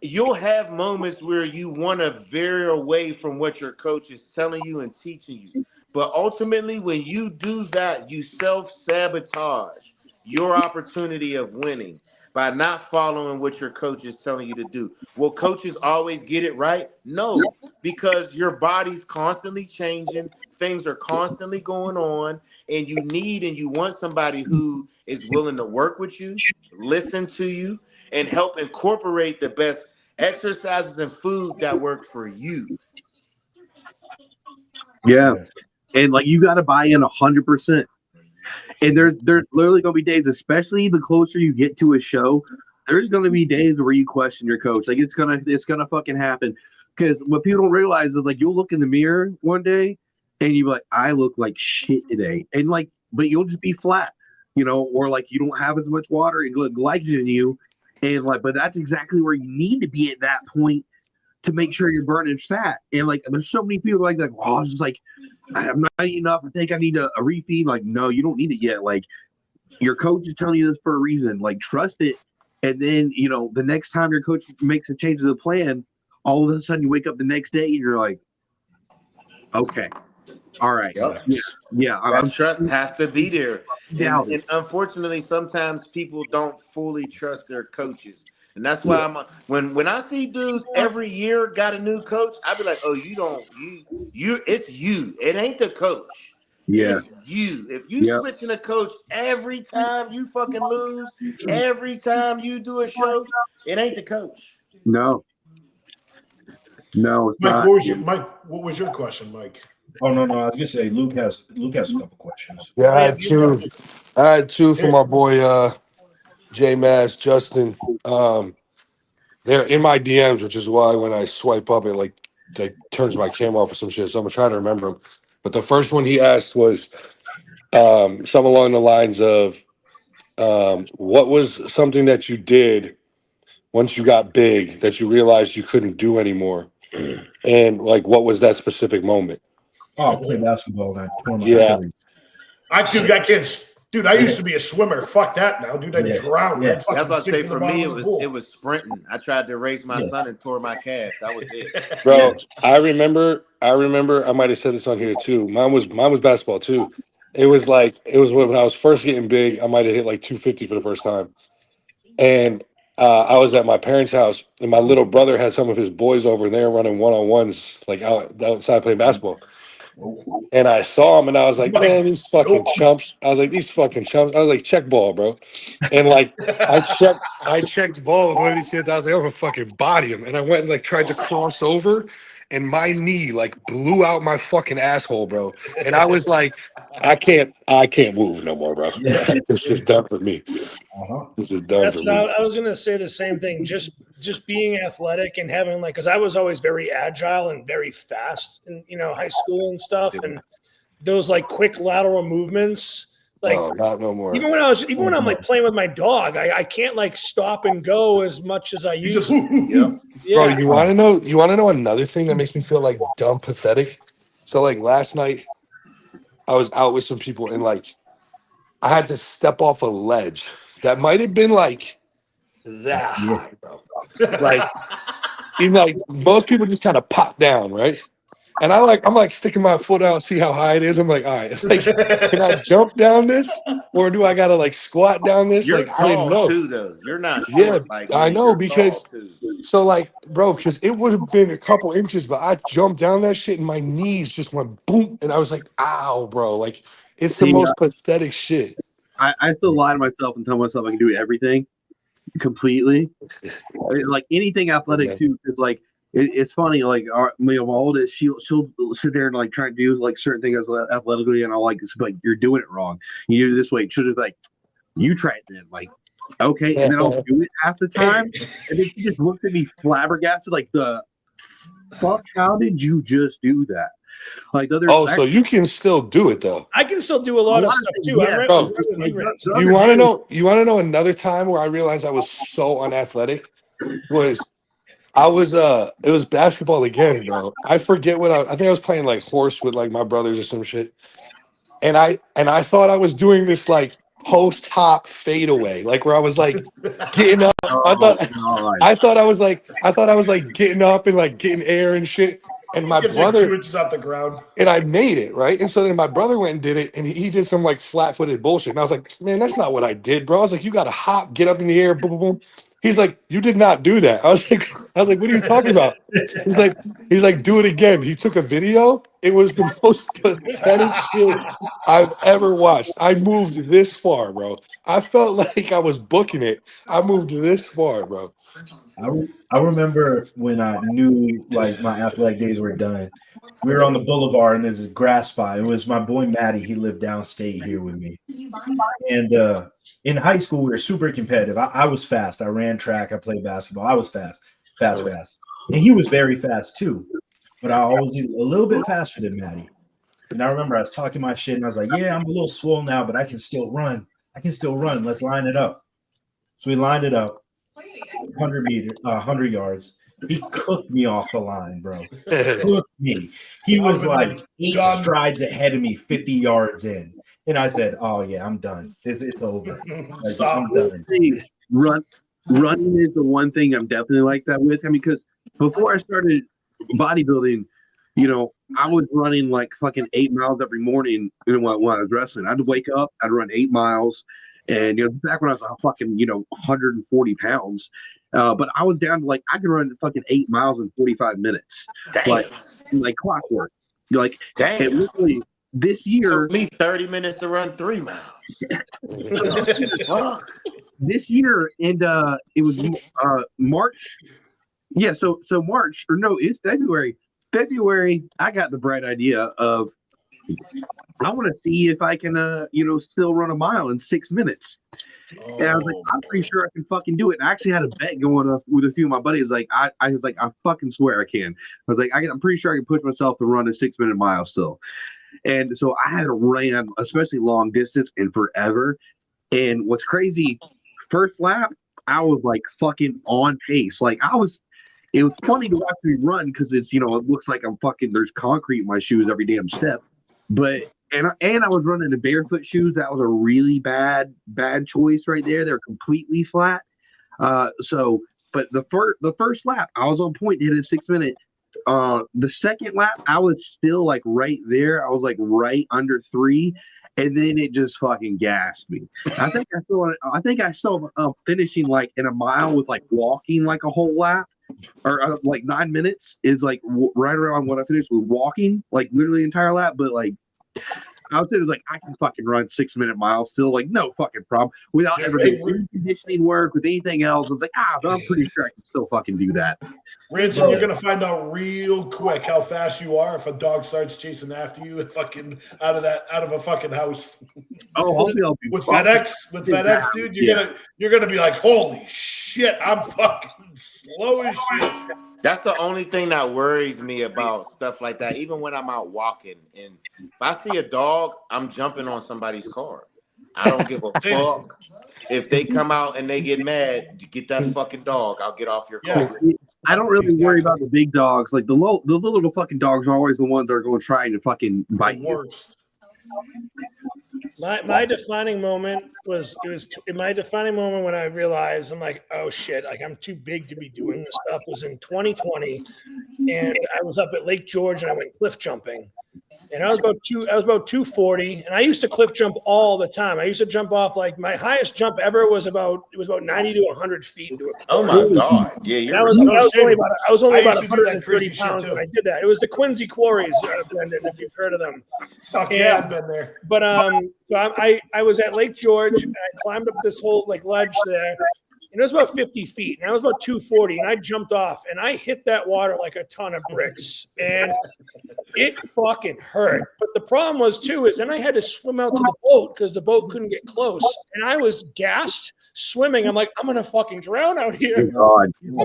you'll have moments where you want to veer away from what your coach is telling you and teaching you. But ultimately, when you do that, you self-sabotage your opportunity of winning by not following what your coach is telling you to do. Will coaches always get it right? No, because your body's constantly changing. Things are constantly going on, and you need and you want somebody who is willing to work with you, listen to you, and help incorporate the best exercises and food that work for you. Yeah. And like you got to buy in 100%. And there's literally gonna be days, especially the closer you get to a show, there's gonna be days where you question your coach. Like it's gonna fucking happen. Because what people don't realize is like you'll look in the mirror one day and you're like, I look like shit today. And like, but you'll just be flat, you know, or like you don't have as much water and glycogen in you. And like, but that's exactly where you need to be at that point to make sure you're burning fat. And like, there's so many people like that. Oh, I was just like, I'm not eating enough. I think I need a refeed. Like, no, you don't need it yet. Like, your coach is telling you this for a reason. Like, trust it. And then, you know, the next time your coach makes a change to the plan, all of a sudden you wake up the next day and you're like, okay, all right. Yep. Yeah. That trust has to be there. And unfortunately, sometimes people don't fully trust their coaches. And that's why when I see dudes every year got a new coach, I be like, oh, it's you. It ain't the coach. Yeah. It's you. If you switching a coach every time you fucking lose, every time you do a show, it ain't the coach. No, it's Mike, not. what was your question, Mike? Oh no, I was gonna say Luke has a couple questions. Yeah, I had two for my boy J Mass, Justin. They're in my DMs, which is why when I swipe up, it like turns my camera off or some shit. So I'm gonna try to remember them. But the first one he asked was something along the lines of what was something that you did once you got big that you realized you couldn't do anymore, and like what was that specific moment? Oh, play basketball and I tore my Yeah. Achilles. I can't. Dude, I used to be a swimmer. Fuck that now, dude. I drowned. Yeah. I'd That's fucking what I sink say. to the For bottom me, of the pool. it was sprinting. I tried to race my son and tore my calf. That was it. Bro, I remember I might have said this on here too. Mine was basketball too. It was when I was first getting big, I might have hit like 250 for the first time. And I was at my parents' house and my little brother had some of his boys over and they were running one-on-ones like outside playing basketball. And I saw him and I was like, man, these fucking chumps. I was like, these fucking chumps. I was like, check ball, bro. And like I checked the ball with one of these kids. I was like, I'm gonna fucking body him. And I went and like tried to cross over and my knee like blew out my fucking asshole, bro. And I was like, I can't move no more, bro. It's just done for me. This is done That's for what me. I was gonna say. The same thing. Just being athletic and having like, because I was always very agile and very fast in high school and stuff, and those like quick lateral movements. Like, not no more. Even when I'm like playing with my dog, I can't like stop and go as much as I used to. Bro, you want to know another thing that makes me feel like dumb pathetic? So like last night I was out with some people and like I had to step off a ledge that might have been like that high, bro. Like even like most people just kind of pop down, right? And I'm like sticking my foot out, see how high it is. I'm like, all right, like, can I jump down this, or do I gotta like squat down this? You're Like, I didn't tall know. too, though. You're not Yeah, short like I me. know You're because tall too. so like, bro, because it would have been a couple inches, but I jumped down that shit and my knees just went boom, and I was like, ow, bro, like it's the See, most pathetic shit. I still lie to myself and tell myself I can do everything completely. Like anything athletic too. It's like it's funny. Like my oldest, she'll sit there and like try to do like certain things athletically, and I'll like, you're doing it wrong. You do it this way. She'll just like, you try it then. Like, okay, and then I'll do it half the time, and then she just looks at me flabbergasted, like, the fuck? How did you just do that? Like so you can still do it though. I can still do a lot of stuff too. Yeah. Bro, you want to know another time where I realized I was so unathletic was it was basketball again, bro. I forget what I think I was playing like horse with like my brothers or some shit. And I thought I was doing this like post hop fadeaway, like where I was like getting up. I thought I was like getting up and like getting air and shit. And my Gets brother, like 2 inches off the ground. and I made it, right? And so then my brother went and did it, and he did some like flat-footed bullshit. And I was like, man, that's not what I did, bro. I was like, you gotta hop, get up in the air, boom, boom, boom. He's like, you did not do that. I was like, what are you talking about? He's like, do it again. He took a video. It was the most pathetic shit I've ever watched. I moved this far, bro. I felt like I was booking it. I moved this far, bro. I remember when I knew like my athletic days were done. We were on the boulevard and there's this grass spot. It was my boy Matty. He lived downstate here with me. And in high school, we were super competitive. I was fast. I ran track. I played basketball. I was fast. And he was very fast too. But I was a little bit faster than Matty. And I remember I was talking my shit and I was like, yeah, I'm a little swole now, but I can still run. Let's line it up. So we lined it up. 100 yards. He cooked me off the line, bro. Cooked me. He was like 8 strides ahead of me, 50 yards in. And I said, oh, yeah, I'm done. It's over. Like, I'm done. Running is the one thing I'm definitely like that with. I mean, because before I started bodybuilding, I was running like fucking 8 miles every morning when I was wrestling. I'd wake up, I'd run 8 miles. And back when I was fucking 140 pounds, but I was down to like I could run fucking 8 miles in 45 minutes, like clockwork. Like, damn. And literally this year, it took me 30 minutes to run 3 miles. This year, and it was March. Yeah, so March, or no, it's February. February, I got the bright idea of I want to see if I can, still run a mile in 6 minutes. And I was like, I'm pretty sure I can fucking do it. And I actually had a bet going up with a few of my buddies. Like, I was like, I fucking swear I can. I was like, I'm pretty sure I can push myself to run a 6 minute mile still. And so I had ran, especially long distance, and forever. And what's crazy, first lap, I was like fucking on pace. Like it was funny to watch me run because it's, it looks like there's concrete in my shoes every damn step. But and I was running in barefoot shoes. That was a really bad choice right there. They're completely flat. But the first lap, I was on point to hit a 6 minute. The second lap, I was still like right there. I was like right under 3, and then it just fucking gassed me. I think I saw finishing like in a mile with like walking like a whole lap. Or like 9 minutes is like right around what I finished with walking, like literally the entire lap. But like I was like, I can fucking run 6 minute miles still, like no fucking problem without ever doing any conditioning work with anything else. I was like, but I'm pretty sure I can still fucking do that. Ransom, you're gonna find out real quick how fast you are if a dog starts chasing after you fucking out of a fucking house. Oh, I'll be with FedEx, dude. You're gonna be like, holy shit, I'm fucking slow as shit. That's the only thing that worries me about stuff like that. Even when I'm out walking, and if I see a dog, I'm jumping on somebody's car. I don't give a fuck if they come out and they get mad. You get that fucking dog. I'll get off your car. I don't really worry about the big dogs. Like the little fucking dogs are always the ones that are going to try to fucking bite you. My defining moment was my defining moment when I realized I'm like, oh shit, like I'm too big to be doing this stuff was in 2020, and I was up at Lake George and I went cliff jumping, and I was about 240, and I used to cliff jump all the time. I used to jump off, like my highest jump ever was about 90 to 100 feet into a cliff. Oh my god, yeah, I was only about 130 pounds when I did that. It was the Quincy Quarries, Brendan, if you've heard of them. Fuck yeah, I've been there. But so I was at Lake George, and I climbed up this whole like ledge there, and it was about 50 feet, and I was about 240, and I jumped off, and I hit that water like a ton of bricks, and it fucking hurt. But the problem was too is then I had to swim out to the boat because the boat couldn't get close, and I was gassed swimming. I'm like, I'm gonna fucking drown out here. God. Yeah,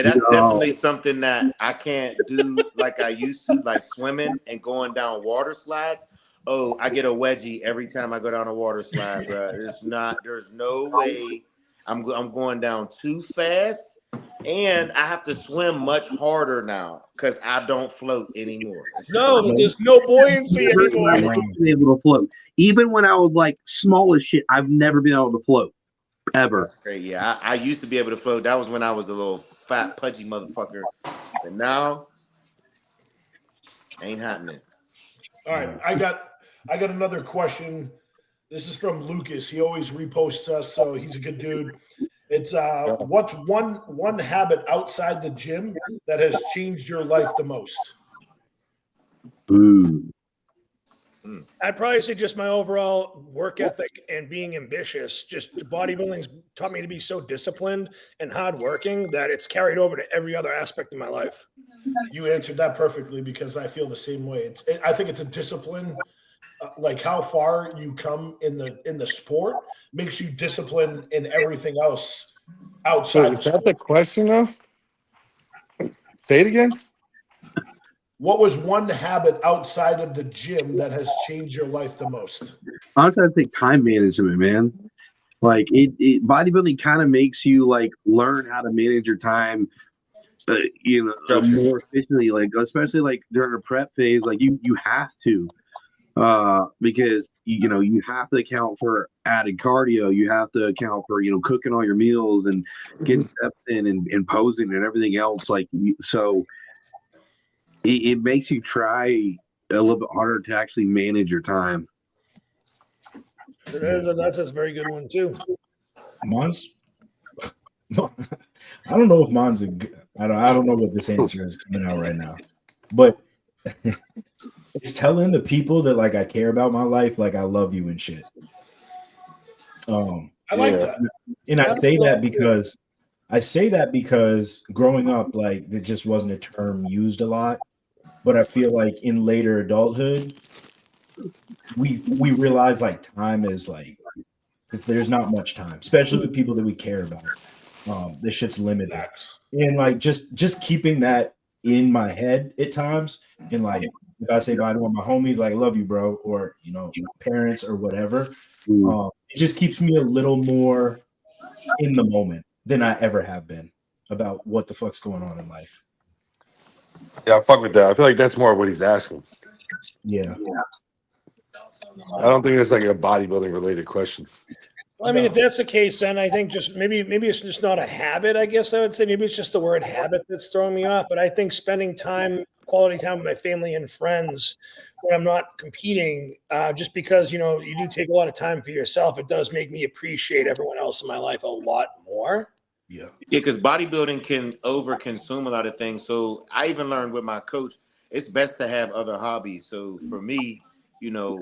that's definitely something that I can't do like I used to, like swimming and going down water slides. Oh, I get a wedgie every time I go down a water slide, bro. There's no way I'm going down too fast, and I have to swim much harder now because I don't float anymore. No, there's no buoyancy anymore. I've never been able to float. Even when I was like small as shit, I've never been able to float. Ever. That's great. Yeah, I used to be able to float. That was when I was a little fat, pudgy motherfucker. But now, ain't happening. All right, I got another question. This is from Lucas. He always reposts us, so he's a good dude. It's what's one habit outside the gym that has changed your life the most? Ooh. I'd probably say just my overall work ethic and being ambitious. Just bodybuilding's taught me to be so disciplined and hardworking that it's carried over to every other aspect of my life. You answered that perfectly because I feel the same way. I think it's a discipline. Like how far you come in the sport makes you disciplined in everything else outside. So is that the question though? Say it again. What was one habit outside of the gym that has changed your life the most? Honestly, I think time management, man. Like it bodybuilding kind of makes you like learn how to manage your time, more efficiently. Like especially like during a prep phase, like you have to. Because you have to account for added cardio, you have to account for cooking all your meals and getting steps in and posing and everything else. Like so, it makes you try a little bit harder to actually manage your time. That's a very good one too. Mons, I don't know if Mons. I don't know what this answer is coming out right now, but. It's telling the people that like I care about my life, like I love you and shit. I like that, and I say that because growing up, like it just wasn't a term used a lot. but I feel like in later adulthood, we realize like time is like, if there's not much time, especially with people that we care about, this shit's limited. And like just keeping that in my head at times, and like if I say bye to one of my homies, like love you, bro, or parents or whatever, it just keeps me a little more in the moment than I ever have been about what the fuck's going on in life. Yeah, I fuck with that. I feel like that's more of what he's asking. Yeah. I don't think it's like a bodybuilding related question. Well, I mean, if that's the case, then I think just maybe it's just not a habit, I guess I would say. Maybe it's just the word habit that's throwing me off. But I think spending quality time with my family and friends when I'm not competing, just because, you do take a lot of time for yourself, it does make me appreciate everyone else in my life a lot more. Yeah, because bodybuilding can over-consume a lot of things. So I even learned with my coach, it's best to have other hobbies. So for me, 4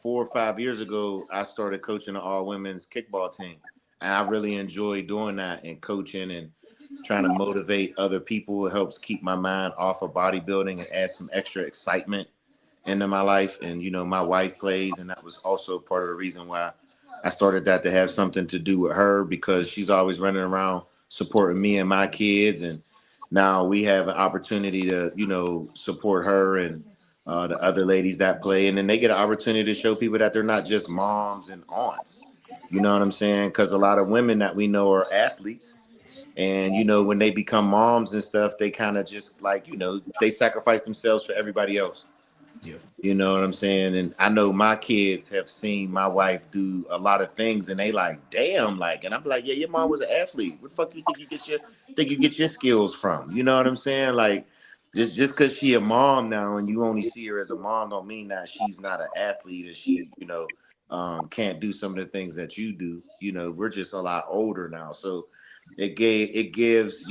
or 5 years ago, I started coaching an all-women's kickball team. And I really enjoy doing that and coaching and trying to motivate other people. It helps keep my mind off of bodybuilding and add some extra excitement into my life. And, my wife plays, and that was also part of the reason why I started that, to have something to do with her, because she's always running around supporting me and my kids. And now we have an opportunity to, support her and the other ladies that play. And then they get an opportunity to show people that they're not just moms and aunts. You know what I'm saying? Because a lot of women that we know are athletes. And, when they become moms and stuff, they kind of just like, they sacrifice themselves for everybody else. Yeah. You know what I'm saying? And I know my kids have seen my wife do a lot of things, and they like, damn, like, and I'm like, yeah, your mom was an athlete. What the fuck you think you get your skills from? You know what I'm saying? Like, just because she a mom now and you only see her as a mom don't mean that she's not an athlete and she, can't do some of the things that you do. We're just a lot older now. So it gives,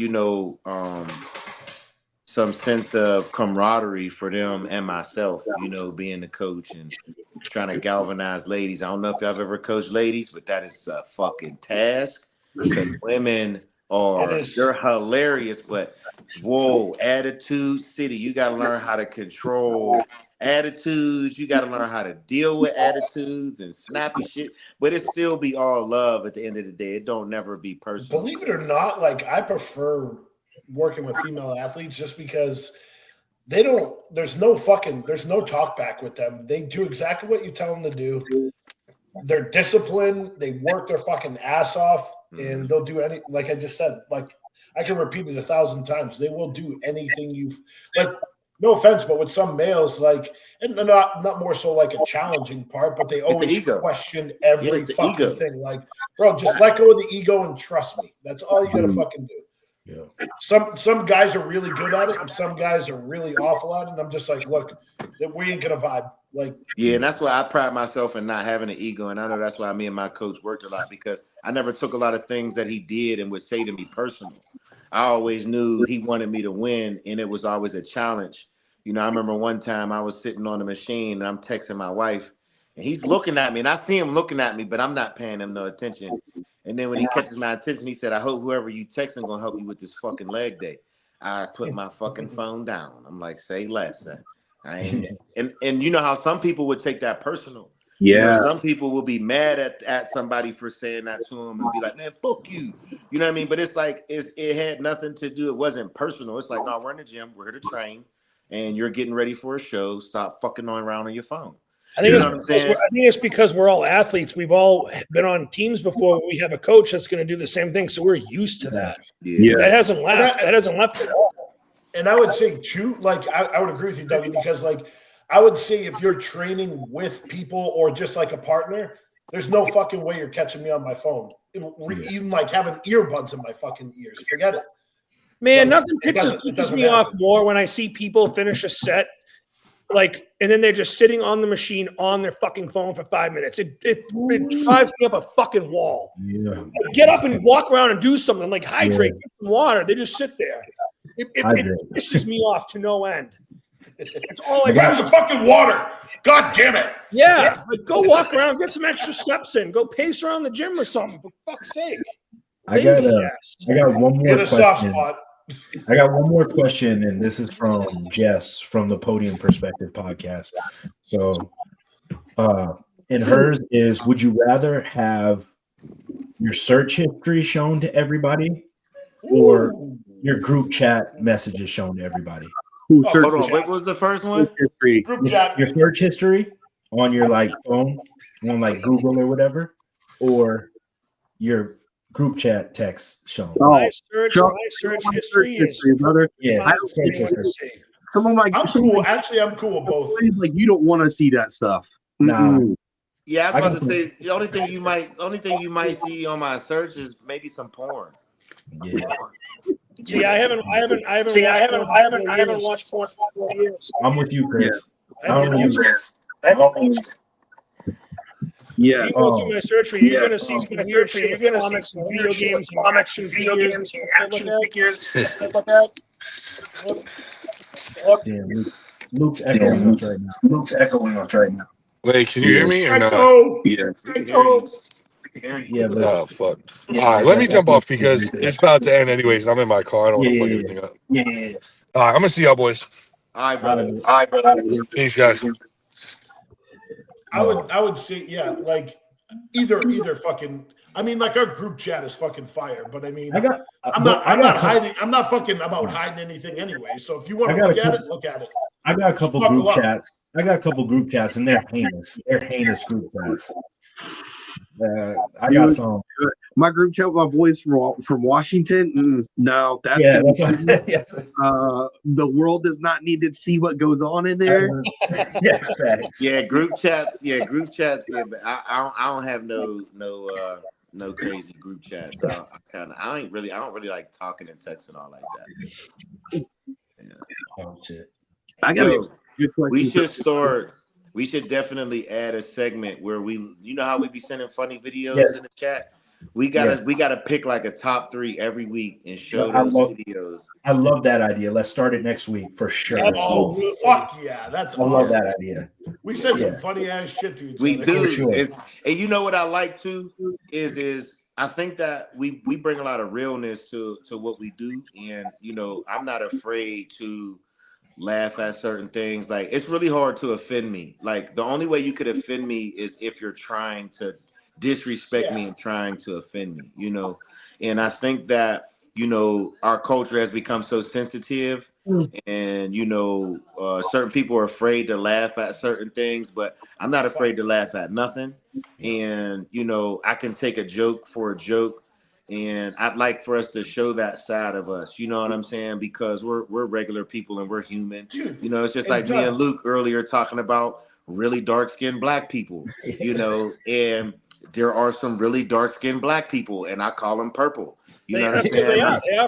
some sense of camaraderie for them and myself, being the coach and trying to galvanize ladies. I don't know if y'all have ever coached ladies, but that is a fucking task, because women they're hilarious, but whoa, attitude city. You got to learn how to control attitudes. You got to learn how to deal with attitudes and snappy shit, but it still be all love at the end of the day. It don't never be personal. Believe it or not, like I prefer working with female athletes just because there's no talk back with them. They do exactly what you tell them to do. They're disciplined. They work their fucking ass off, and they'll do like I just said, like I can repeat it 1,000 times. They will do anything no offense, but with some males, like, and not more so like a challenging part, but they always question every fucking thing. Like, bro, just let go of the ego and trust me. That's all you gotta fucking do. Yeah. Some guys are really good at it, and some guys are really awful at it. And I'm just like, look, we ain't gonna vibe. Like, yeah, and that's why I pride myself in not having an ego, and I know that's why me and my coach worked a lot, because I never took a lot of things that he did and would say to me personal. I always knew he wanted me to win, and it was always a challenge. I remember one time I was sitting on the machine and I'm texting my wife, and he's looking at me, and I see him looking at me, but I'm not paying him no attention. And then when he catches my attention, he said, I hope whoever you texting gonna help you with this fucking leg day. I put my fucking phone down. I'm like, say less. I ain't. And you know how some people would take that personal. Yeah. Some people will be mad at somebody for saying that to them and be like, man, fuck you. You know what I mean? But it's like, it had nothing to do. It wasn't personal. It's like, no, we're in the gym. We're here to train. And you're getting ready for a show. Stop fucking around on your phone. I think it's because we're all athletes. We've all been on teams before where we have a coach that's going to do the same thing. So we're used to that. Yeah. That hasn't left. That hasn't left at all. And I would say too, like I would agree with you, Dougie, because like I would say if you're training with people or just like a partner, there's no fucking way you're catching me on my phone. Even like having earbuds in my fucking ears. Forget it. Man, nothing pisses me off more when I see people finish a set, like, and then they're just sitting on the machine on their fucking phone for 5 minutes. It drives me up a fucking wall. Yeah. Like, get up and walk around and do something, like hydrate, get some water. They just sit there. It pisses me off to no end. It's all I grab some fucking water. God damn it. Yeah. Like, go walk around, get some extra steps in. Go pace around the gym or something, for fuck's sake. I got one more Get a question. soft spot. I got one more question, and this is from Jess from the Podium Perspective podcast. So, and hers is: would you rather have your search history shown to everybody, or your group chat messages shown to everybody? Hold on, what was the first one? Group chat. Your search history on your like phone, on like Google or whatever, or your group chat text shown. My search history is brother. Yeah, I don't search history. Some of my I'm cool. Actually, I'm cool with both. Like you don't want to see that stuff. Nah. Yeah, I was about to say the only thing you might see on my search is maybe some porn. Yeah. See, I haven't watched porn for 4 years. I'm with you, Chris. Yeah. I'm with you, Chris. Yeah. You go through my search tree, you're gonna see some weird shit. You're gonna comics and video games, and action figures, and stuff like that. Damn, Luke's echoing us right now. Wait, can you hear me or not? Yeah. Yeah, but Oh fuck! All right, let me jump off because it's about to end anyways. I'm in my car. I don't want to fuck everything up. Yeah. All right, I'm gonna see y'all boys. All right, brother. Peace, guys. I would say, yeah, like either fucking. I mean, like our group chat is fucking fire, but I mean, I'm not hiding. I'm not fucking about hiding anything anyway. So if you want to look at it. I got a couple group chats. And they're heinous. They're heinous group chats. I got some. My group chat with my boys from Washington. No, that's the world does not need to see what goes on in there. Yeah, group chats. Yeah, but I don't have no crazy group chats. I don't really like talking and texting all like that. Yeah. Oh shit. I got a good question. We should definitely add a segment where you know how we be sending funny videos in the chat. We gotta pick like a top 3 every week and show those videos. I love that idea. Let's start it next week for sure. Oh fuck yeah, that's awesome. I love that idea. We said some funny ass shit to each other. We do. Sure. And you know what I like too is I think that we bring a lot of realness to what we do, and you know I'm not afraid to laugh at certain things. Like it's really hard to offend me. Like the only way you could offend me is if you're trying to disrespect me and trying to offend me, you know. And I think that, you know, our culture has become so sensitive, and you know, certain people are afraid to laugh at certain things, but I'm not afraid to laugh at nothing. And you know, I can take a joke for a joke, and I'd like for us to show that side of us, you know what I'm saying? Because we're regular people and we're human. You know, it's just like me and Luke earlier talking about really dark-skinned black people, you know, and there are some really dark-skinned black people, and I call them purple. You know what I'm saying?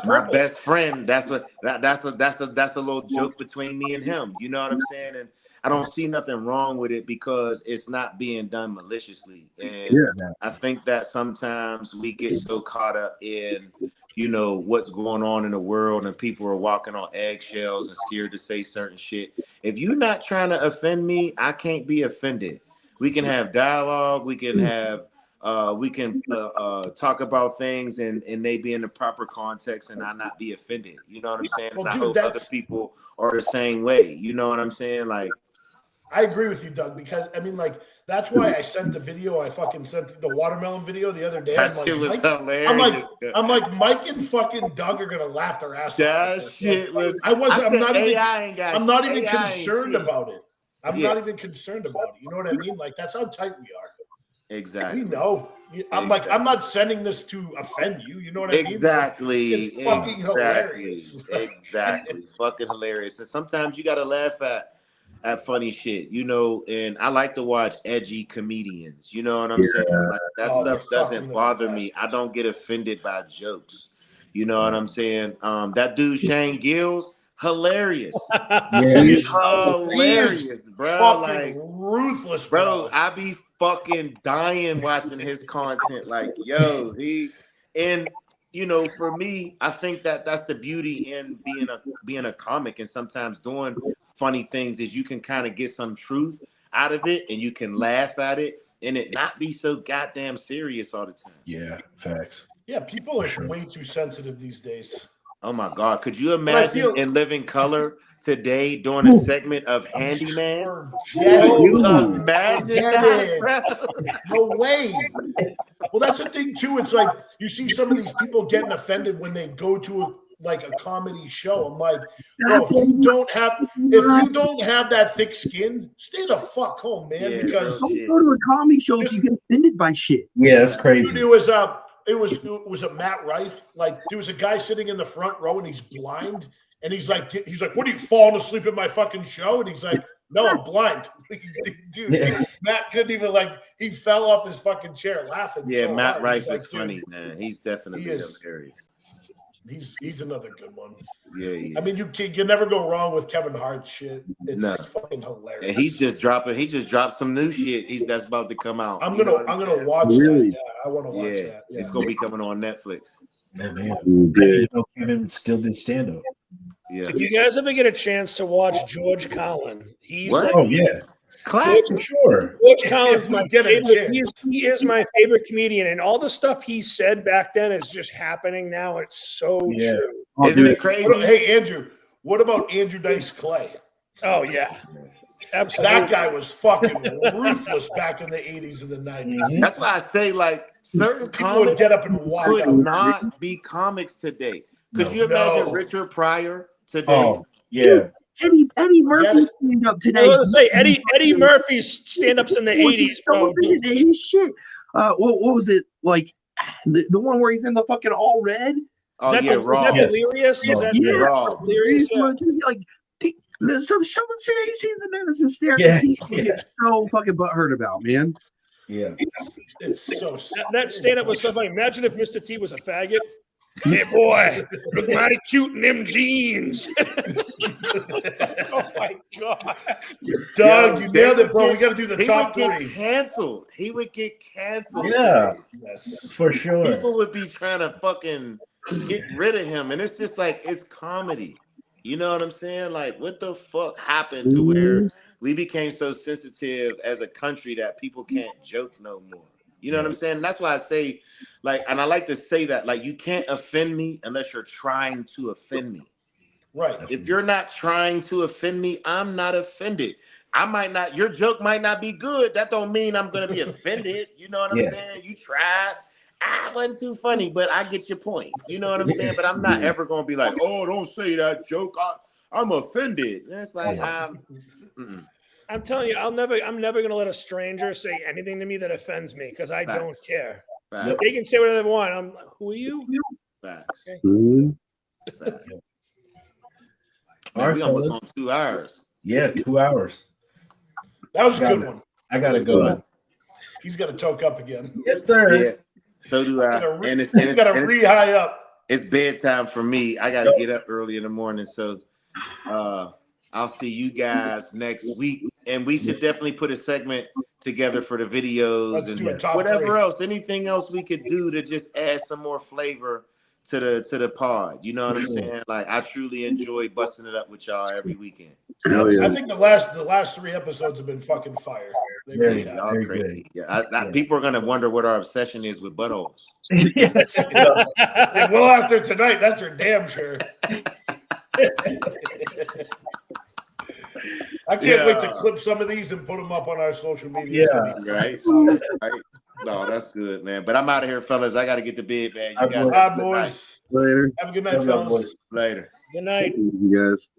My best friend, that's a little joke between me and him. You know what I'm saying? And I don't see nothing wrong with it because it's not being done maliciously. And I think that sometimes we get so caught up in, you know, what's going on in the world, and people are walking on eggshells and scared to say certain shit. If you're not trying to offend me, I can't be offended. We can have dialogue. We can have talk about things and they be in the proper context and I not be offended. You know what I'm saying? Well, and I dude, hope other people are the same way. You know what I'm saying? Like, I agree with you, Doug, because I mean, like, that's why I sent the video. I fucking sent the watermelon video the other day. That shit was hilarious. I'm like, Mike and fucking Doug are gonna laugh their ass off. That shit was. I'm not even concerned about it. I'm not even concerned about it. You know what I mean? Like, that's how tight we are. Exactly. We know. I'm like, I'm not sending this to offend you. You know what I mean? Exactly. It's fucking hilarious. Exactly. Fucking hilarious. And sometimes you gotta laugh at funny shit, you know, and I like to watch edgy comedians. You know what I'm saying? Like that stuff doesn't bother me. I don't get offended by jokes. You know what I'm saying? That dude Shane Gills, hilarious. He's hilarious, bro. Like ruthless, bro. I be fucking dying watching his content. Like, yo, and you know, for me, I think that that's the beauty in being a comic and sometimes doing funny things is you can kind of get some truth out of it and you can laugh at it and it not be so goddamn serious all the time. Yeah, facts. Yeah, people are way too sensitive these days. Oh my God! Could you imagine in living color today doing a segment of Handyman? Could you imagine that, bro? No way. Well, that's the thing too. It's like you see some of these people getting offended when they go to a comedy show. I'm like, bro, if you don't have that thick skin, stay the fuck home, man. Because don't go to a comedy show if you get offended by shit. Yeah, that's crazy. It was a Matt Rife. Like there was a guy sitting in the front row and he's blind, and he's like, what are you falling asleep at my fucking show? And he's like, no, I'm blind. Dude, Matt couldn't even he fell off his fucking chair laughing. Yeah, so Matt hard. Rife is funny, man. He's definitely hilarious. He's another good one. Yeah. I mean, you never go wrong with Kevin Hart's shit. It's fucking hilarious. And he just dropped some new shit. That's about to come out. I'm gonna watch that. Yeah, I want to watch that. Yeah. It's gonna be coming on Netflix. Oh man, Kevin still did stand up. Yeah. Did you guys ever get a chance to watch George Carlin? Oh yeah. Classic. Sure. George Carlin's my favorite. He is my favorite comedian, and all the stuff he said back then is just happening now. It's so true. Isn't it crazy? Hey, Andrew, what about Andrew Dice Clay? Oh yeah, absolutely. That guy was fucking ruthless back in the 80s and the 90s. That's why I say certain people would get up and walk could out. not be comics today. Could you imagine Richard Pryor today? Oh yeah. Eddie Murphy stand up today. I was gonna say Eddie Murphy's stand-ups in the 80s, bro. His shit. What was it like? The one where he's in the fucking all red. Oh yeah, Raw. Is that Delirious? Is that Raw? Delirious? Like some scenes in there that's just staring. Yeah. It's so fucking butthurt about, man. Yeah. It's so that stand-up was so funny. Imagine if Mr. T was a faggot. Hey boy, look mighty cute in them jeans. Oh my God, Doug, you nailed it, bro. We got to do the top He would three. get canceled. He would get canceled. Yeah, for sure. People would be trying to fucking get rid of him, and it's just it's comedy. You know what I'm saying? Like, what the fuck happened to where we became so sensitive as a country that people can't joke no more? You know what I'm saying? And that's why I say, and I like to say that, you can't offend me unless you're trying to offend me. Right. If you're not trying to offend me, I'm not offended. Your joke might not be good. That don't mean I'm going to be offended. You know what I'm saying? You tried. It wasn't too funny, but I get your point. You know what I'm saying? But I'm not ever going to be like, oh, don't say that joke. I'm offended. And it's I'm telling you, I'm never gonna let a stranger say anything to me that offends me because I don't care. Facts. They can say whatever they want. Who are you? Facts. Okay. Facts. Man, we almost on 2 hours. Yeah, 2 hours. That was a good one. I gotta go. He's got to toke up again. Yes, sir. Yeah, so do I. He's got to re-high up. It's bedtime for me. I got to get up early in the morning. So I'll see you guys next week. And we should definitely put a segment together for the videos and whatever else, anything else we could do to just add some more flavor to the pod. You know what I'm saying? I truly enjoy busting it up with y'all every weekend. I think the last 3 episodes have been fucking fire. Y'all crazy. Yeah, people are gonna wonder what our obsession is with buttholes. Well, after tonight, that's for damn sure. I can't wait to clip some of these and put them up on our social media. Right. No, that's good, man. But I'm out of here, fellas. I got to get to bed, man. You guys have a good night. Later. Have a good night, fellas. Later. Good night. You guys.